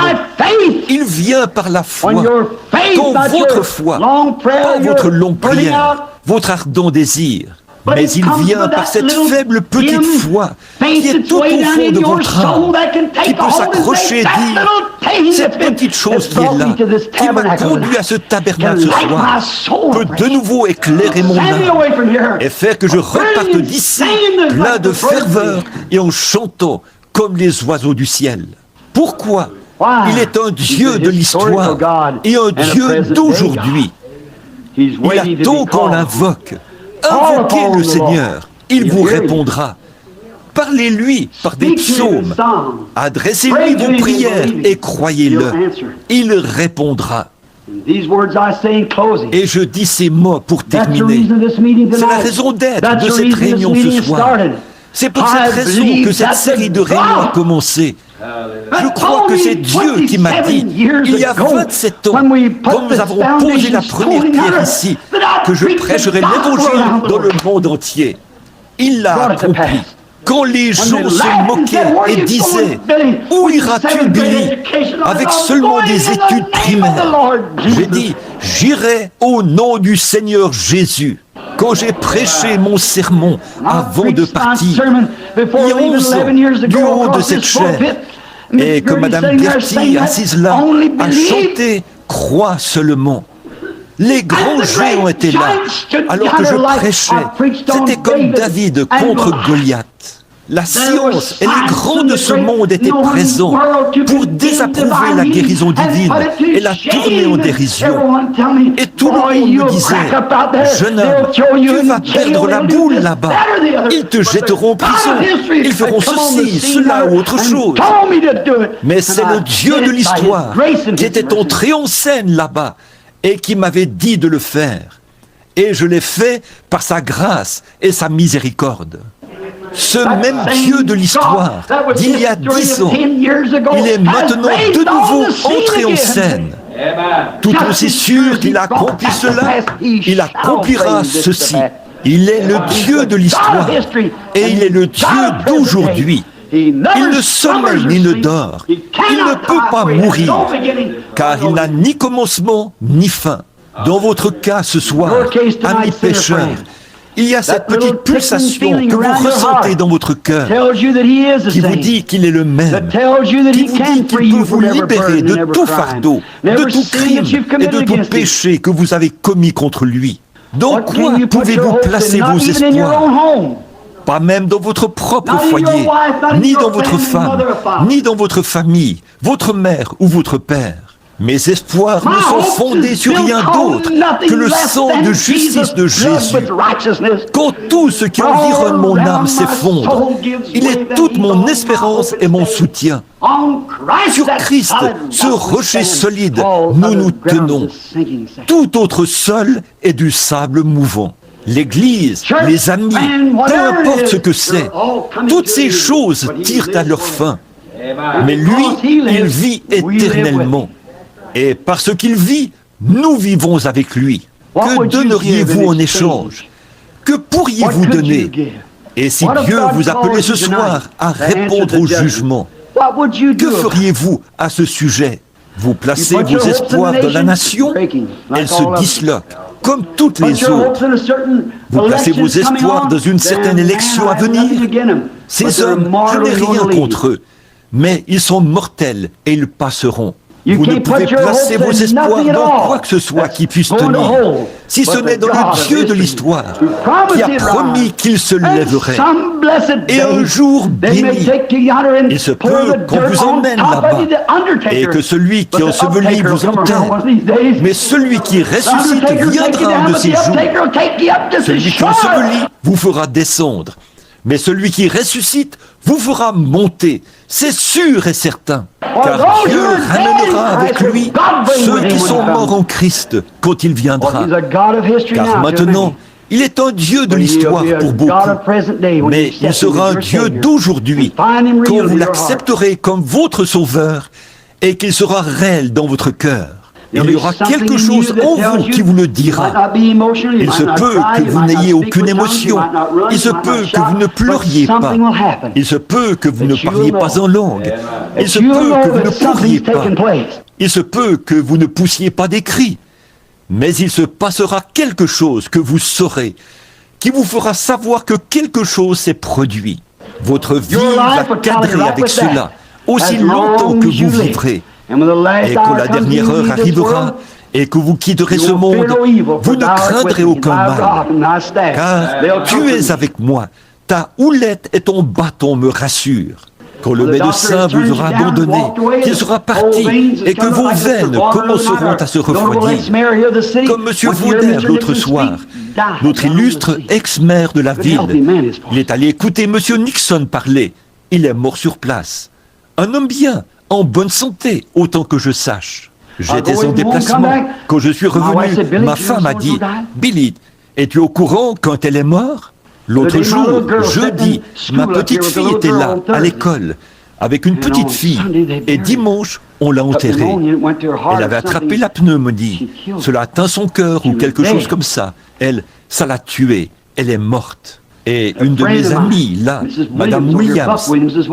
Il vient par la foi. Quand votre foi, pas votre longue prière, votre ardent désir, mais il vient par cette faible petite foi qui est tout au fond de votre âme, qui peut s'accrocher et dire, cette petite chose qui est là, qui m'a conduit à ce tabernacle ce soir, peut de nouveau éclairer mon âme et faire que je reparte d'ici plein de ferveur et en chantant comme les oiseaux du ciel. Pourquoi? Il est un Dieu de l'histoire et un Dieu d'aujourd'hui. Il attend qu'on l'invoque. Invoquez le Seigneur, il vous répondra. Parlez-lui par des psaumes. Adressez-lui vos prières et croyez-le. Il répondra. Et je dis ces mots pour terminer. C'est la raison d'être de cette réunion ce soir. C'est pour cette raison que cette série de réunions a commencé. Je crois que c'est Dieu qui m'a dit, il y a 27 ans, quand nous avons posé la première pierre ici, que je prêcherai l'évangile dans le monde entier. Il l'a accompli. Quand les gens se moquaient et disaient « Où iras-tu, Billy, avec seulement des études primaires ?» J'ai dit « J'irai au nom du Seigneur Jésus ». Quand j'ai prêché mon sermon avant de partir, il y a 11 ans, du haut de cette chaire, et que Madame Gertie, assise là, a chanté « Crois seulement ». Les grands géants étaient là, alors que je prêchais. C'était comme David contre Goliath. La science et les grands de ce monde étaient présents pour désapprouver la guérison divine et la tourner en dérision. Et tout le monde me disait, jeune homme, tu vas perdre la boule là-bas. Ils te jetteront en prison. Ils feront ceci, cela ou autre chose. Mais c'est le Dieu de l'histoire qui était entré en scène là-bas et qui m'avait dit de le faire. Et je l'ai fait par sa grâce et sa miséricorde. Ce même Dieu de l'histoire d'il y a 10 ans, il est maintenant de nouveau entré en scène. Tout aussi sûr qu'il accomplit cela, il accomplira ceci. Il est le Dieu de l'histoire et il est le Dieu d'aujourd'hui. Il ne sommeille ni ne dort. Il ne peut pas mourir, car il n'a ni commencement ni fin. Dans votre cas ce soir, amis pécheurs, il y a cette petite pulsation que vous ressentez dans votre cœur qui vous dit qu'il est le même, qui vous dit qu'il peut vous libérer de tout fardeau, de tout crime et de tout péché que vous avez commis contre lui. Dans quoi pouvez-vous placer vos espoirs? Pas même dans votre propre foyer, ni dans votre femme, ni dans votre famille, votre mère ou votre père. Mes espoirs ne sont fondés sur rien d'autre que le sang de justice de Jésus. Quand tout ce qui environne mon âme s'effondre, il est toute mon espérance et mon soutien. Sur Christ, ce rocher solide, nous nous tenons. Tout autre sol est du sable mouvant. L'Église, les amis, peu importe ce que c'est, toutes ces choses tirent à leur fin. Mais lui, il vit éternellement. Et parce qu'il vit, nous vivons avec lui. Que donneriez-vous en échange? Que pourriez-vous donner? Et si Dieu vous appelait ce soir à répondre au jugement, que feriez-vous à ce sujet? Vous placez vos espoirs dans la nation, elle se disloque, comme toutes les autres. Vous placez vos espoirs dans une certaine élection à venir. Ces hommes, je n'ai rien contre eux, mais ils sont mortels et ils passeront. Vous ne pouvez placer vos espoirs dans quoi que ce soit qui puisse tenir, si ce n'est dans le Dieu de l'histoire, qui a promis qu'il se lèverait. Et un jour béni, il se peut qu'on vous emmène là-bas, et que celui qui ensevelit vous enterre. Mais celui qui ressuscite viendra un de ces jours. Celui qui ensevelit vous fera descendre. Mais celui qui ressuscite vous fera monter, c'est sûr et certain. Car Dieu ramènera avec lui ceux qui sont morts en Christ quand il viendra. Car maintenant, il est un Dieu de l'histoire pour beaucoup, mais il sera un Dieu d'aujourd'hui quand vous l'accepterez comme votre sauveur et qu'il sera réel dans votre cœur. Il y aura quelque chose en vous qui vous le dira. Il se peut que vous n'ayez aucune émotion. Il se peut que vous ne pleuriez pas. Il se peut que vous ne parliez pas en langue. Il se peut que vous ne couriez pas. Il se peut que vous ne poussiez pas des cris. Mais il se passera quelque chose que vous saurez, qui vous fera savoir que quelque chose s'est produit. Votre vie va cadrer avec cela, aussi longtemps que vous vivrez. Et quand la dernière heure arrivera et que vous quitterez ce monde, vous ne craindrez aucun mal, car tu es avec moi, ta houlette et ton bâton me rassurent. Quand le médecin vous aura abandonné, qu'il sera parti et que vos veines commenceront à se refroidir, comme M. Vauder l'autre soir, notre illustre ex-maire de la ville, il est allé écouter M. Nixon parler, il est mort sur place. Un homme bien, en bonne santé, autant que je sache. J'étais en déplacement. Quand je suis revenu, ma femme a dit « Billy, es-tu au courant quand elle est morte ?» L'autre jour, jeudi, ma petite fille était là, à l'école, avec une petite fille. Et dimanche, on l'a enterrée. Elle avait attrapé la pneumonie. Cela a atteint son cœur ou quelque chose comme ça. Elle, ça l'a tuée. Elle est morte. Et une de mes amies, là, Madame Williams,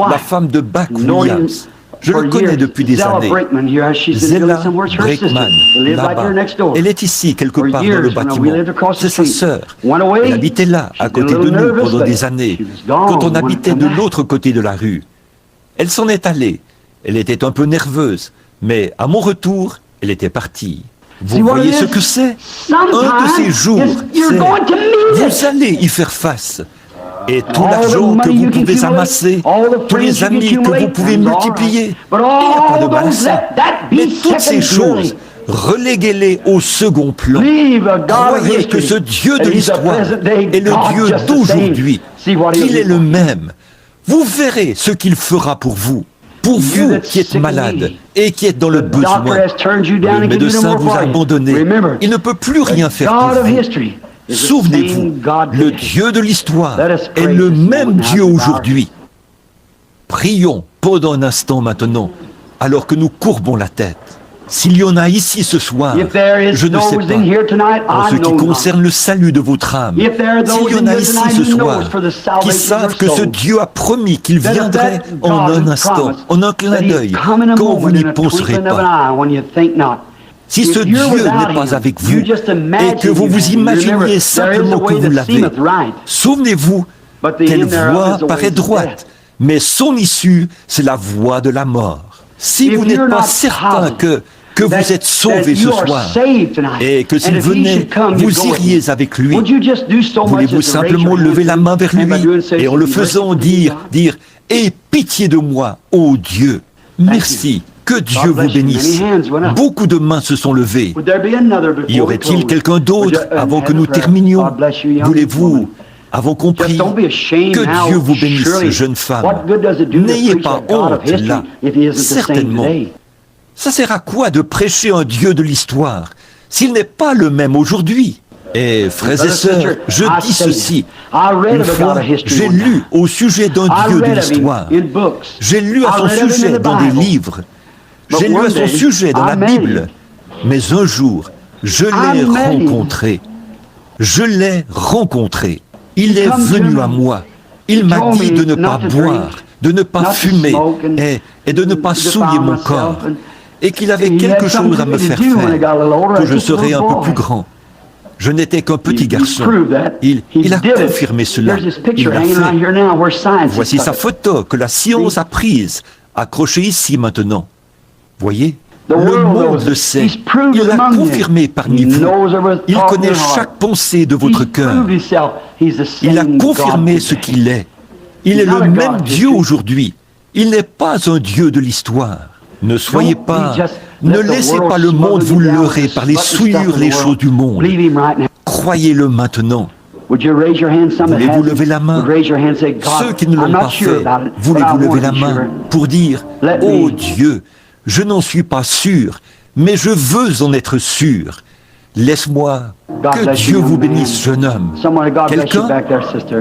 la femme de Buck Williams, je le connais depuis des années. Zella Brakeman, là-bas. Elle est ici, quelque part dans le bâtiment. C'est sa sœur. Elle habitait là, à côté de nous, pendant des années, quand on habitait de l'autre côté de la rue. Elle s'en est allée. Elle était un peu nerveuse, mais à mon retour, elle était partie. Vous voyez ce que c'est? Un de ces jours, vous allez y faire face. Et tout l'argent que vous pouvez amasser, tous les amis que vous pouvez multiplier, il n'y a pas de mal à ça. Mais toutes ces choses, reléguez-les au second plan. Croyez que ce Dieu de l'histoire est le Dieu d'aujourd'hui, qu'il est le même. Vous verrez ce qu'il fera pour vous. Pour vous qui êtes malade et qui êtes dans le besoin, le médecin vous a abandonné. Il ne peut plus rien faire pour vous. Souvenez-vous, le Dieu de l'histoire est le même Dieu aujourd'hui. Prions pendant un instant maintenant, alors que nous courbons la tête. S'il y en a ici ce soir, je ne sais pas, en ce qui concerne le salut de votre âme, s'il y en a ici ce soir qui savent que ce Dieu a promis qu'il viendrait en un instant, en un clin d'œil, quand vous n'y penserez pas. Si ce Dieu n'est pas avec vous et que vous vous imaginiez simplement que vous l'avez, souvenez-vous quelle voie paraît droite, mais son issue, c'est la voie de la mort. Si vous n'êtes pas certain que vous êtes sauvé ce soir et que s'il venait, vous iriez avec lui, voulez-vous simplement lever la main vers lui et en le faisant dire « Aie pitié de moi, ô Dieu, merci ». Que Dieu vous bénisse. Beaucoup de mains se sont levées. Y aurait-il quelqu'un d'autre avant que nous terminions? Voulez-vous avoir compris? Que Dieu vous bénisse, jeune femme. N'ayez pas honte là, certainement. Ça sert à quoi de prêcher un Dieu de l'histoire s'il n'est pas le même aujourd'hui? Et frères et sœurs, je dis ceci. Une fois, j'ai lu au sujet d'un Dieu de l'histoire. J'ai lu à son sujet dans des livres. J'ai lu à son sujet dans la Bible, mais un jour, je l'ai rencontré. Je l'ai rencontré. Il est venu à moi. Il m'a dit de ne pas boire, de ne pas fumer et de ne pas souiller mon corps. Et qu'il avait quelque chose à me faire faire, que je serais un peu plus grand. Je n'étais qu'un petit garçon. Il a confirmé cela. Il l'a fait. Voici sa photo que la science a prise, accrochée ici maintenant. Voyez, le monde le sait, il l'a confirmé parmi vous, il connaît chaque pensée de votre cœur, il a confirmé ce qu'il est, il est le même Dieu aujourd'hui, il n'est pas un Dieu de l'histoire. Ne soyez pas, ne laissez pas le monde vous leurrer par les souillures, les choses du monde. Croyez-le maintenant. Voulez-vous lever la main? Ceux qui ne l'ont pas fait, voulez-vous lever la main pour dire « Oh Dieu, je n'en suis pas sûr, mais je veux en être sûr. Laisse-moi. Que Dieu vous bénisse, jeune homme. Quelqu'un?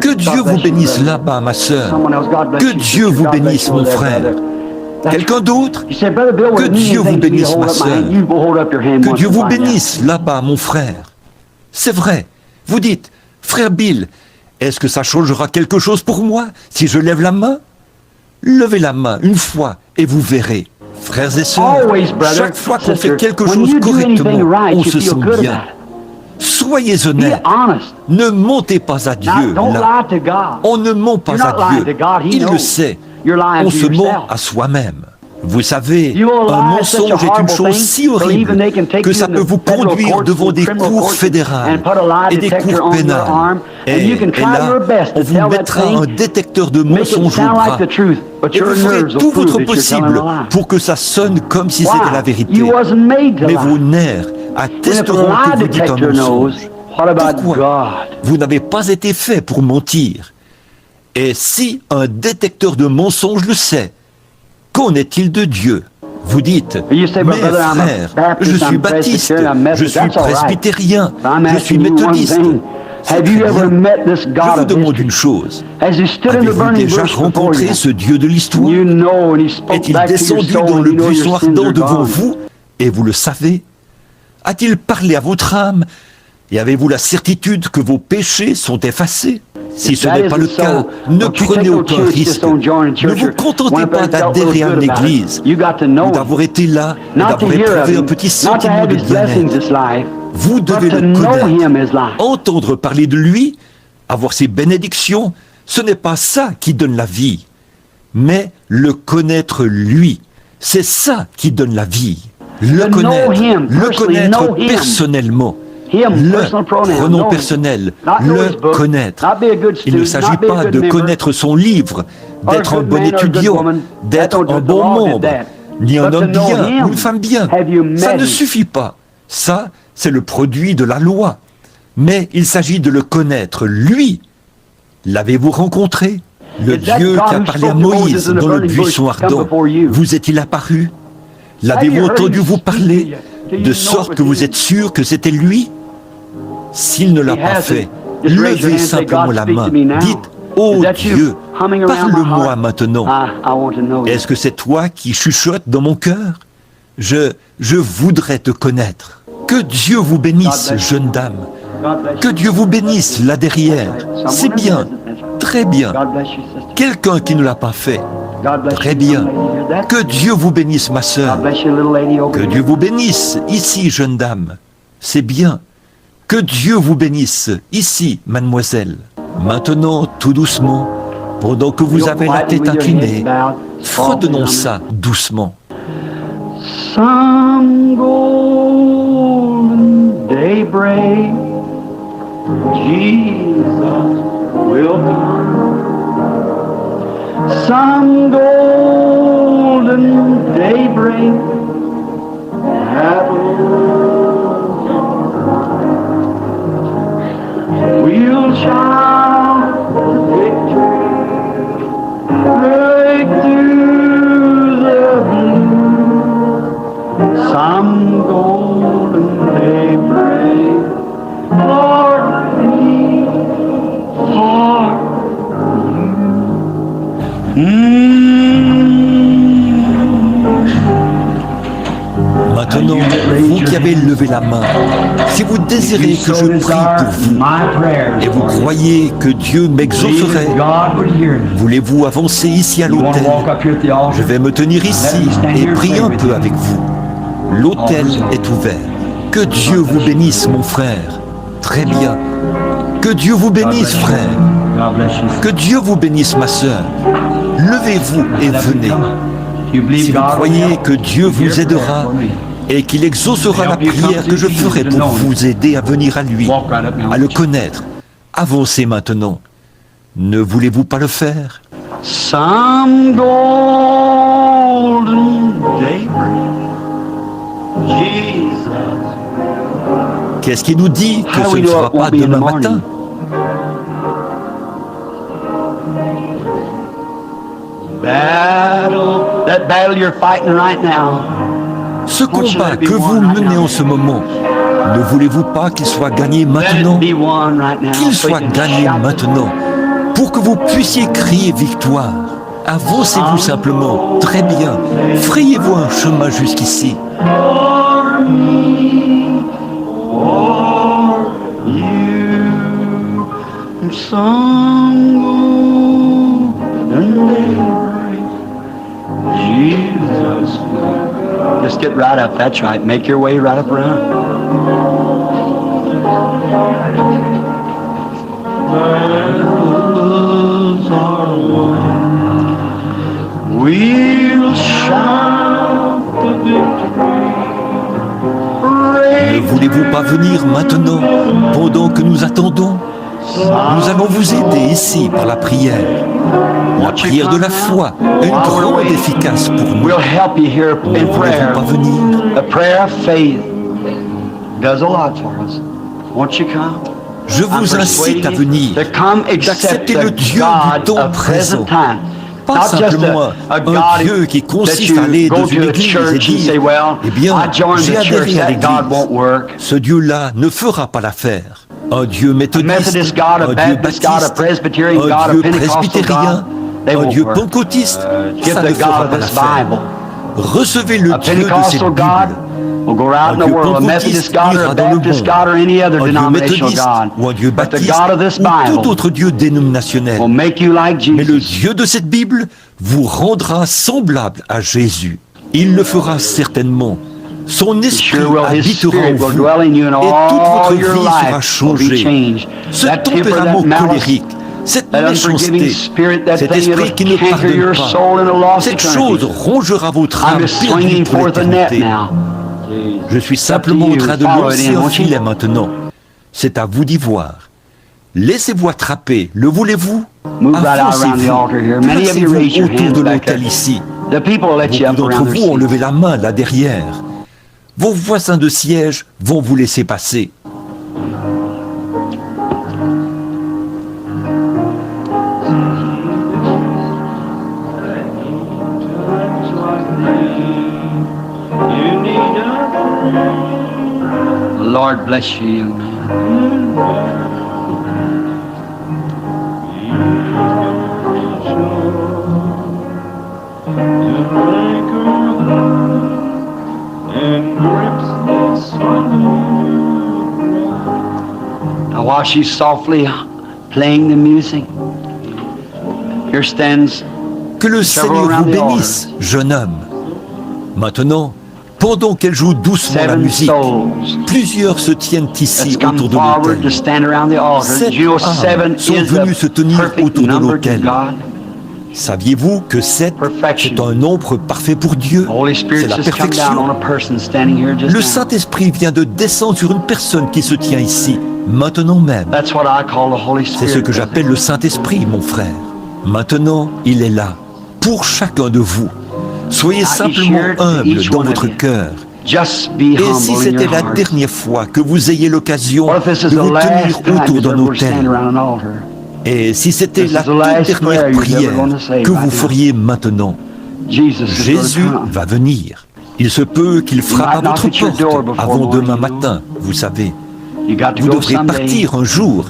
Que Dieu vous bénisse là-bas, ma sœur. Que Dieu vous bénisse, mon frère. Quelqu'un d'autre? Que Dieu vous bénisse, ma sœur. Que Dieu vous bénisse là-bas, mon frère. C'est vrai. Vous dites, frère Bill, est-ce que ça changera quelque chose pour moi si je lève la main? Levez la main une fois et vous verrez. Frères et sœurs, chaque fois qu'on fait quelque chose correctement, on se sent bien. Soyez honnêtes. Ne mentez pas à Dieu là. On ne ment pas à Dieu. Il le sait. On se ment à soi-même. Vous savez, un mensonge est une chose si horrible que ça peut vous conduire devant des cours fédérales et des cours pénales. Et là, on vous mettra un détecteur de mensonges au bras. Et vous ferez tout votre possible pour que ça sonne comme si c'était la vérité. Mais vos nerfs attesteront que vous dites un mensonge. Pourquoi? Vous n'avez pas été fait pour mentir. Et si un détecteur de mensonges le sait, qu'en est-il de Dieu? Vous dites, mais frère, je suis baptiste, je suis presbytérien, je suis méthodiste. C'est très bien. Je vous demande une chose. Avez-vous déjà rencontré ce Dieu de l'histoire? Est-il descendu dans le buisson ardent devant vous et vous le savez? A-t-il parlé à votre âme et avez-vous la certitude que vos péchés sont effacés? Si ce n'est pas le cas, ne prenez aucun risque. Ne vous contentez pas d'adhérer à une église ou d'avoir été là et d'avoir éprouvé un petit sentiment de bien-être. Vous devez le connaître, entendre parler de lui, avoir ses bénédictions. Ce n'est pas ça qui donne la vie, mais le connaître lui. C'est ça qui donne la vie. Le connaître personnellement. Le pronom personnel, le connaître. Il ne s'agit pas de connaître son livre, d'être un bon étudiant, d'être un bon membre, ni un homme bien ou une femme bien. Ça ne suffit pas. Ça, c'est le produit de la loi. Mais il s'agit de le connaître, lui. L'avez-vous rencontré? Le Dieu qui a parlé à Moïse dans le buisson ardent, vous est-il apparu? L'avez-vous entendu vous parler, de sorte que vous êtes sûr que c'était lui? S'il ne l'a pas fait, levez simplement la main. Dites, « Oh Dieu, parle-moi maintenant. Est-ce que c'est toi qui chuchotes dans mon cœur? Je voudrais te connaître. » Que Dieu vous bénisse, jeune dame. Que Dieu vous bénisse là derrière. C'est bien, très bien. Quelqu'un qui ne l'a pas fait. Très bien. Que Dieu vous bénisse, ma sœur. Que Dieu vous bénisse ici, jeune dame. C'est bien. Que Dieu vous bénisse ici, mademoiselle. Maintenant, tout doucement, pendant que vous avez la tête inclinée, fredonnons ça doucement. Some golden daybreak, Jesus will come. Some golden daybreak, we'll shout victory, break through the blue. Some golden daybreak, Lord, me for Maintenant, vous qui avez levé la main, si vous désirez que je prie pour vous et vous croyez que Dieu m'exaucerait, voulez-vous avancer ici à l'autel? Je vais me tenir ici et prier un peu avec vous. L'autel est ouvert. Que Dieu vous bénisse, mon frère. Très bien. Que Dieu vous bénisse, frère. Que Dieu vous bénisse, ma sœur. Levez-vous et venez. Si vous croyez que Dieu vous aidera et qu'il exaucera la prière que je ferai pour vous aider à venir à lui, à le connaître, avancez maintenant. Ne voulez-vous pas le faire? some golden daybreak, Jesus. Qu'est-ce qui nous dit que ce ne sera pas demain matin? That battle you're fighting right now. Ce combat que vous menez en ce moment, ne voulez-vous pas qu'il soit gagné maintenant? Qu'il soit gagné maintenant, pour que vous puissiez crier victoire. Avancez-vous simplement, très bien. Frayez-vous un chemin jusqu'ici. Jesus. Just get right up, that's right. Make your way right up around. We'll shout the victory. Ne voulez-vous pas venir maintenant, pendant que nous attendons? Nous allons vous aider ici par la prière. La prière de la foi, une grande efficace pour nous. We'll help you here Ne in voulez-vous prayer. pas venir? The prayer of faith does a lot for us. Won't you come? Je vous incite à venir, To come accept d'accepter le the Dieu du God temps of présent. present time. Pas Not just simplement a un God Dieu qui that consiste à aller you dans go to une a église et church and say, dire, well, eh bien, I joined j'ai the church, adhéré à that God won't l'église. work. Ce Dieu-là ne fera pas l'affaire. Un Dieu méthodiste, Methodist God, a un Dieu Baptist God, a baptiste, Presbyterian God, un a Dieu Pentecostal presbytérien, God, they un won't Dieu work. pentecôtiste, Give ça the ne fera God pas of this l'affaire. Bible. Recevez le A Dieu de cette Pentecostal Bible, God, We'll go out in the Dieu world, a Methodist pentecôtiste God or a ira dans le Baptist monde, God or any other un Dieu denominational méthodiste God. ou un Dieu But the baptiste God of this ou tout Bible autre Dieu dénominationnel. will make you like Mais le Jesus. Dieu de cette Bible vous rendra semblable à Jésus. Il le fera certainement. Son esprit Sure will, His habitera Spirit en will vous dwell in you and et toute votre all vie your sera life will be changée. changed. Ce That temper, tempérament that malice, colérique, cette that unforgiving méchanceté, spirit, that cet thing esprit that'll qui ne canker pardonne your pas, soul in a lost cette chose eternity. rongera votre I'm âme just perdue swinging pour forth a net l'éternité. now. Je suis simplement en train de Follow it lancer in, un won't you? filet maintenant. C'est à vous d'y voir. Laissez-vous attraper. Le voulez-vous? Move right out around the Avancez-vous. altar here. Many of you Placez-vous raise your autour de hands back l'autel there. ici. The people will let you Beaucoup up d'entre around their vous ont seats. levé la main là derrière. Vos voisins de siège vont vous laisser passer. The Lord bless you, young man. Now while she's softly playing the music, here stands Que le Seigneur vous bénisse, jeune homme. Maintenant, pendant qu'elle joue doucement la seven musique, souls plusieurs se tiennent ici that's come autour de forward to l'autel. stand around the altar. 7 Did you know âmes seven sont is venues se a tenir perfect autour de number to l'autel. God? Saviez-vous que 7 Perfection. c'est un nombre parfait pour Dieu? The Holy C'est Spirit la just come down on perfection. a person standing here just Le now. Saint-Esprit vient de descendre sur une personne qui se tient ici, maintenant même. That's what I call the Holy C'est Spirit. ce que j'appelle le Saint-Esprit, mon frère. Maintenant, il est là, pour chacun de vous. Soyez simplement humble dans votre cœur. Just be Et humble si in c'était your la heart. dernière fois que vous ayez l'occasion What if this is de the vous tenir last time autour you're d'un ever going to stand autel, around an altar? et si c'était This la is the last toute dernière prayer you're prière ever gonna say que right vous now. feriez maintenant, Jesus is Jésus going to come. va venir. Il se peut qu'il frappe à might knock votre at your porte door before avant demain morning, matin, vous savez. You got to Vous go devrez someday. partir un jour.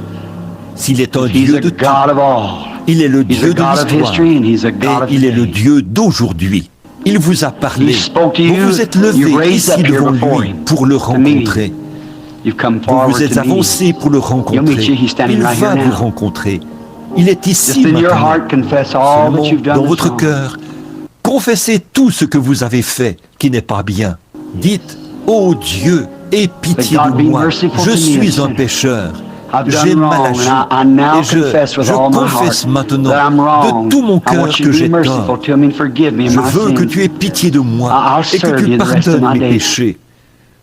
S'il est un He's Dieu a de tout, God of all. il est le He's Dieu a de God of l'histoire. history and He's a God Et of il est le today. Dieu d'aujourd'hui. Il vous a parlé. He spoke to Vous you. vous êtes You levé raised ici up here devant before lui him pour le to meet him. rencontrer. You've come Vous forward vous êtes to meet avancé Him. pour le You'll meet rencontrer. you. He's standing Il right va here vous now. rencontrer. Il est Just ici in your maintenant. heart, confess all that Seulement you've done dans this votre wrong. cœur, confessez tout ce que vous avez fait qui n'est pas bien. Dites, ô Dieu, aie pitié God de be moi. merciful Je to me, a suis un sinner. pécheur. I've J'ai done mal wrong, agi. and I now Et confess with je all my confesse heart maintenant that I'm wrong. de tout mon I cœur want you que to be j'ai merciful tort. to me and forgive me Je my veux que sins. tu aies pitié de moi I'll et que serve tu you the rest of pardonnes my mes days. péchés.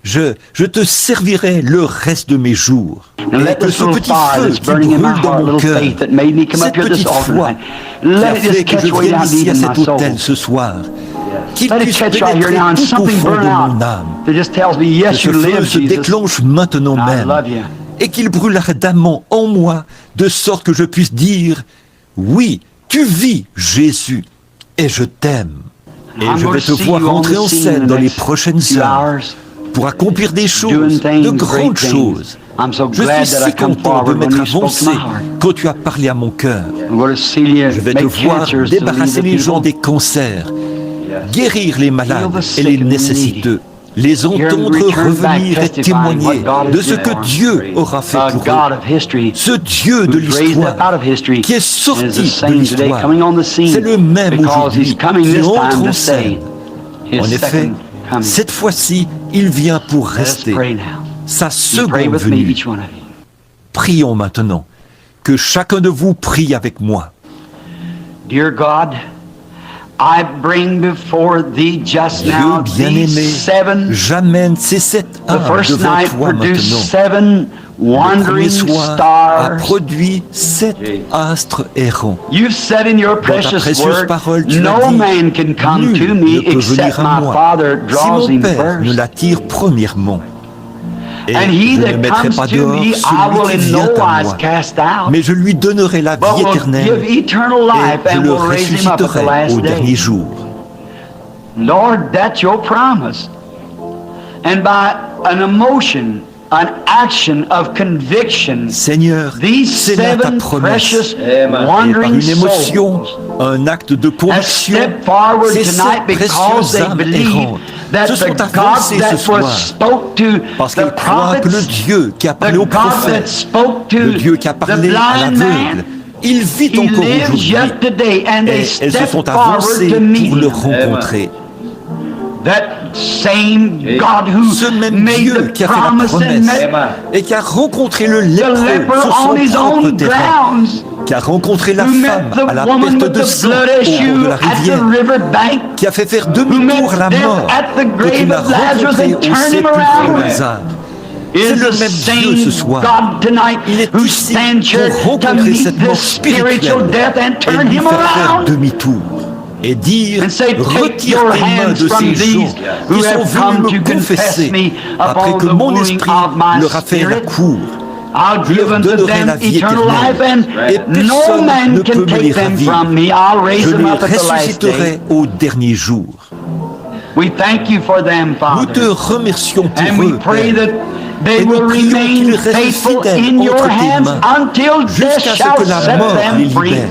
Je te servirai le reste de mes jours. And Et let que this ce little petit fire feu that's qui burning in my brûle dans heart, mon little cœur, faith that made me come cette up here this petite altar foi tonight, qui let a it fait just que je catch way vienne down ici deep à in my cet soul. autel ce soir, qu'il Let it puisse catch right here pénétrer now, and tout au something fond de burn mon out âme. that just tells me, Que yes, ce you feu live, se Jesus. déclenche maintenant I même love you. et qu'il brûle ardemment en moi de sorte que je puisse dire « Oui, tu vis, Jésus, et je t'aime. » Et I'm je going vais to te see voir you on rentrer the en scene in scène the dans les next prochaines few heures hours, pour accomplir des doing choses, things, de great grandes things. choses. I'm so Je glad suis that I si come content de forward when m'être you spoke to avancé my heart. quand tu as parlé à mon cœur. I'm going to see you Je vais te make voir cancers to lead débarrasser the les gens people. des cancers, guérir les malades Heal the et les sick and the nécessiteux, les Hear them entendre return back revenir et testifying témoigner what God has de ce done que for 'em. Dieu aura fait A pour God eux. of history Ce Dieu de who's raised up out of history l'histoire qui est and is sorti the de same today l'histoire, coming on the scene c'est le même because aujourd'hui he's coming qui this entre time en to say scène. his En effet, second coming. cette fois-ci, il vient pour Let us rester. pray now. Sa You pray seconde with me, venue. each one of you. Prions maintenant. Que chacun de vous prie avec moi. Dear God, I bring before thee just Dieu now bien-aimé, these seven. j'amène ces 7 The âmes first devant night toi produced maintenant. seven Le premier wandering soir a stars. produit 7 astres errants. You've said in your Dans ta precious précieuse word, parole, tu no l'as dit, man can come nul to ne me peut except venir à my moi Father si draws mon him Père ne first. l'attire premièrement. Et And he je ne that mettrai comes pas to dehors me, I will celui qui in vient no à wise moi, cast out, mais je lui donnerai la but vie will give éternelle eternal life et je and le will raise him up at the ressusciterai last au dernier day. jour. Lord, that's your promise. And by an emotion, an action of conviction, Seigneur, these c'est là ta seven promesse. precious Et par wandering une émotion, souls un acte de have conviction, stepped forward ces tonight 7 because précieuses they âmes believe errantes that se sont the God avancés ce that soir was spoke to parce the qu'ils croient que le prophets, Dieu qui a the parlé aux God that prophètes, spoke to le Dieu qui a the parlé à blind l'aveugle, man, il vit He encore lives aujourd'hui. yet today, and Et they elles se step sont forward avancées to meet pour le Him. rencontrer. That same God who Ce même made Dieu the qui a fait la promise and promesse met et qui a rencontré le the lépreux leper sur on son his propre own terrain, grounds, qui a rencontré la who met femme the à la woman perte with de the sang blood au bord de issue la at the rivière, river bank, qui a fait faire who demi-tour met à la death mort, at the que tu grave l'as of Lazarus rencontré and au turned him sépulcre around, de Lazare. C'est is le the même Dieu ce same soir. God tonight Il est who ici stands here pour to rencontrer meet cette the mort spiritual spirituelle death and et turn lui him faire faire around. demi-tour et dire, And say, take retire your tes mains hands de from ces these gens who qui sont have come venus me to confess confesser me après upon que the mon wooing esprit of my leur a fait la spirit. cour. I'll Je give leur unto donnerai la them vie eternal life, éternelle et and no personne man ne can peut me les take them ravir. from me. I'll raise Je them les up at the last day. ressusciterai au dernier jour. We thank you for them, Nous te Father. remercions pour And we eux, pray Père. that they Et nous will prions remain qu'ils restent faithful fidèles in your entre tes hands mains until death jusqu'à ce shall que la set mort les them free. libère.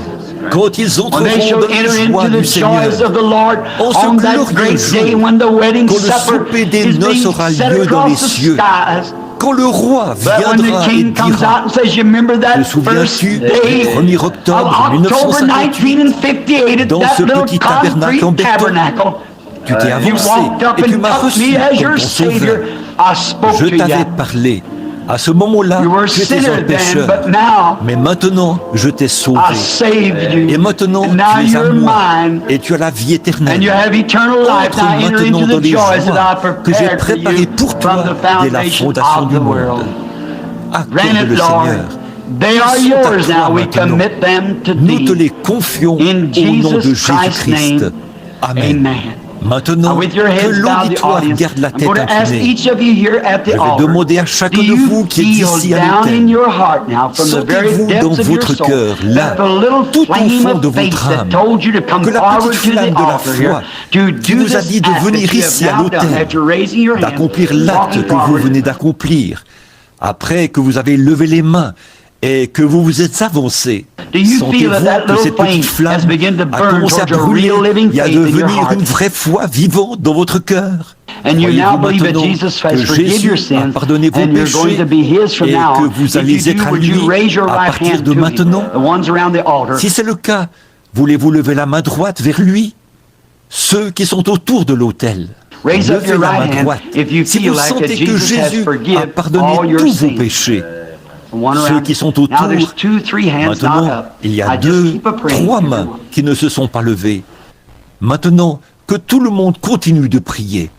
Quand ils When they entreront shall dans les enter joies into du the Seigneur, joys of the Lord en ce on that glorieux great day jour, when the wedding quand le supper souper des is noces being aura set lieu dans les across the cieux, skies. quand le roi But when the viendra et king comes dira, out and says, you remember te that first souviens-tu day du 1er of octobre October 1958, 1958 at dans that ce little petit tabernacle en concrete béton, tabernacle, tu t'es you avancé walked up et tu and m'as took reçu me as comme your ton sauveur. Savior. I spoke Je to t'avais you. parlé. À ce moment-là, You were a tu étais sinner un then, pécheur. but now Mais maintenant, je t'ai sauvé. I saved you. Et maintenant, And now tu es à you're moi. mine. Et tu as la vie éternelle. And you have eternal life. Entre Now enter maintenant into dans the les joys that I joies que j'ai prepared for préparées you pour toi from the dès la foundation fondation of du the monde. world. Grant Accorde-le, it, Lord. Seigneur. They Ils are sont à yours toi now. We maintenant. commit them to Nous te thee. les confions In au nom de Jesus Christ's Jésus-Christ. name, Amen. amen. Maintenant, Now, with your que heads bowed, the l'auditoire audience, garde la I'm tête going to ask inclinée. each of you here at the Je vais altar, demander à chacun do de you vous qui est feel ici à down in l'autel, your heart now, from the very sentez-vous dans depths of your votre soul, cœur, là, that the little tout au flame fond de of faith votre that âme, told you to come que la forward petite to the flamme de la altar here, foi to qui do vous a this dit de act venir that you ici have à now done l'autel, after raising your hand, d'accomplir walking l'acte que vous forward. venez d'accomplir, après que vous avez levé les mains et que vous vous êtes avancé. Do you feel Sentez-vous that that que little cette flame petite flamme has begun to a burn commencé à towards a brûler real living et à faith in your devenir heart? une vraie foi vivante dans votre cœur? And you now Croyez-vous believe that maintenant Jesus que has forgiven your Jésus a sins pardonné vos and you're going péchés to be His from et now que on? vous If allez you être do, à would you lui raise your à right partir hand de to Him, maintenant? the ones around the altar? Si c'est le cas, voulez-vous lever la main droite vers lui? Ceux qui sont autour de l'autel, Raise up levez your la right main hand droite. if you Si feel vous like that sentez que Jesus has Jésus a forgiven pardonné all your tous vos sins. péchés, One ceux around. qui sont Now autour, there's 2, 3 hands not maintenant, up. il y a I just 2, keep a praying, 3 mains everyone. qui ne se sont pas levées. Maintenant, que tout le monde continue de prier.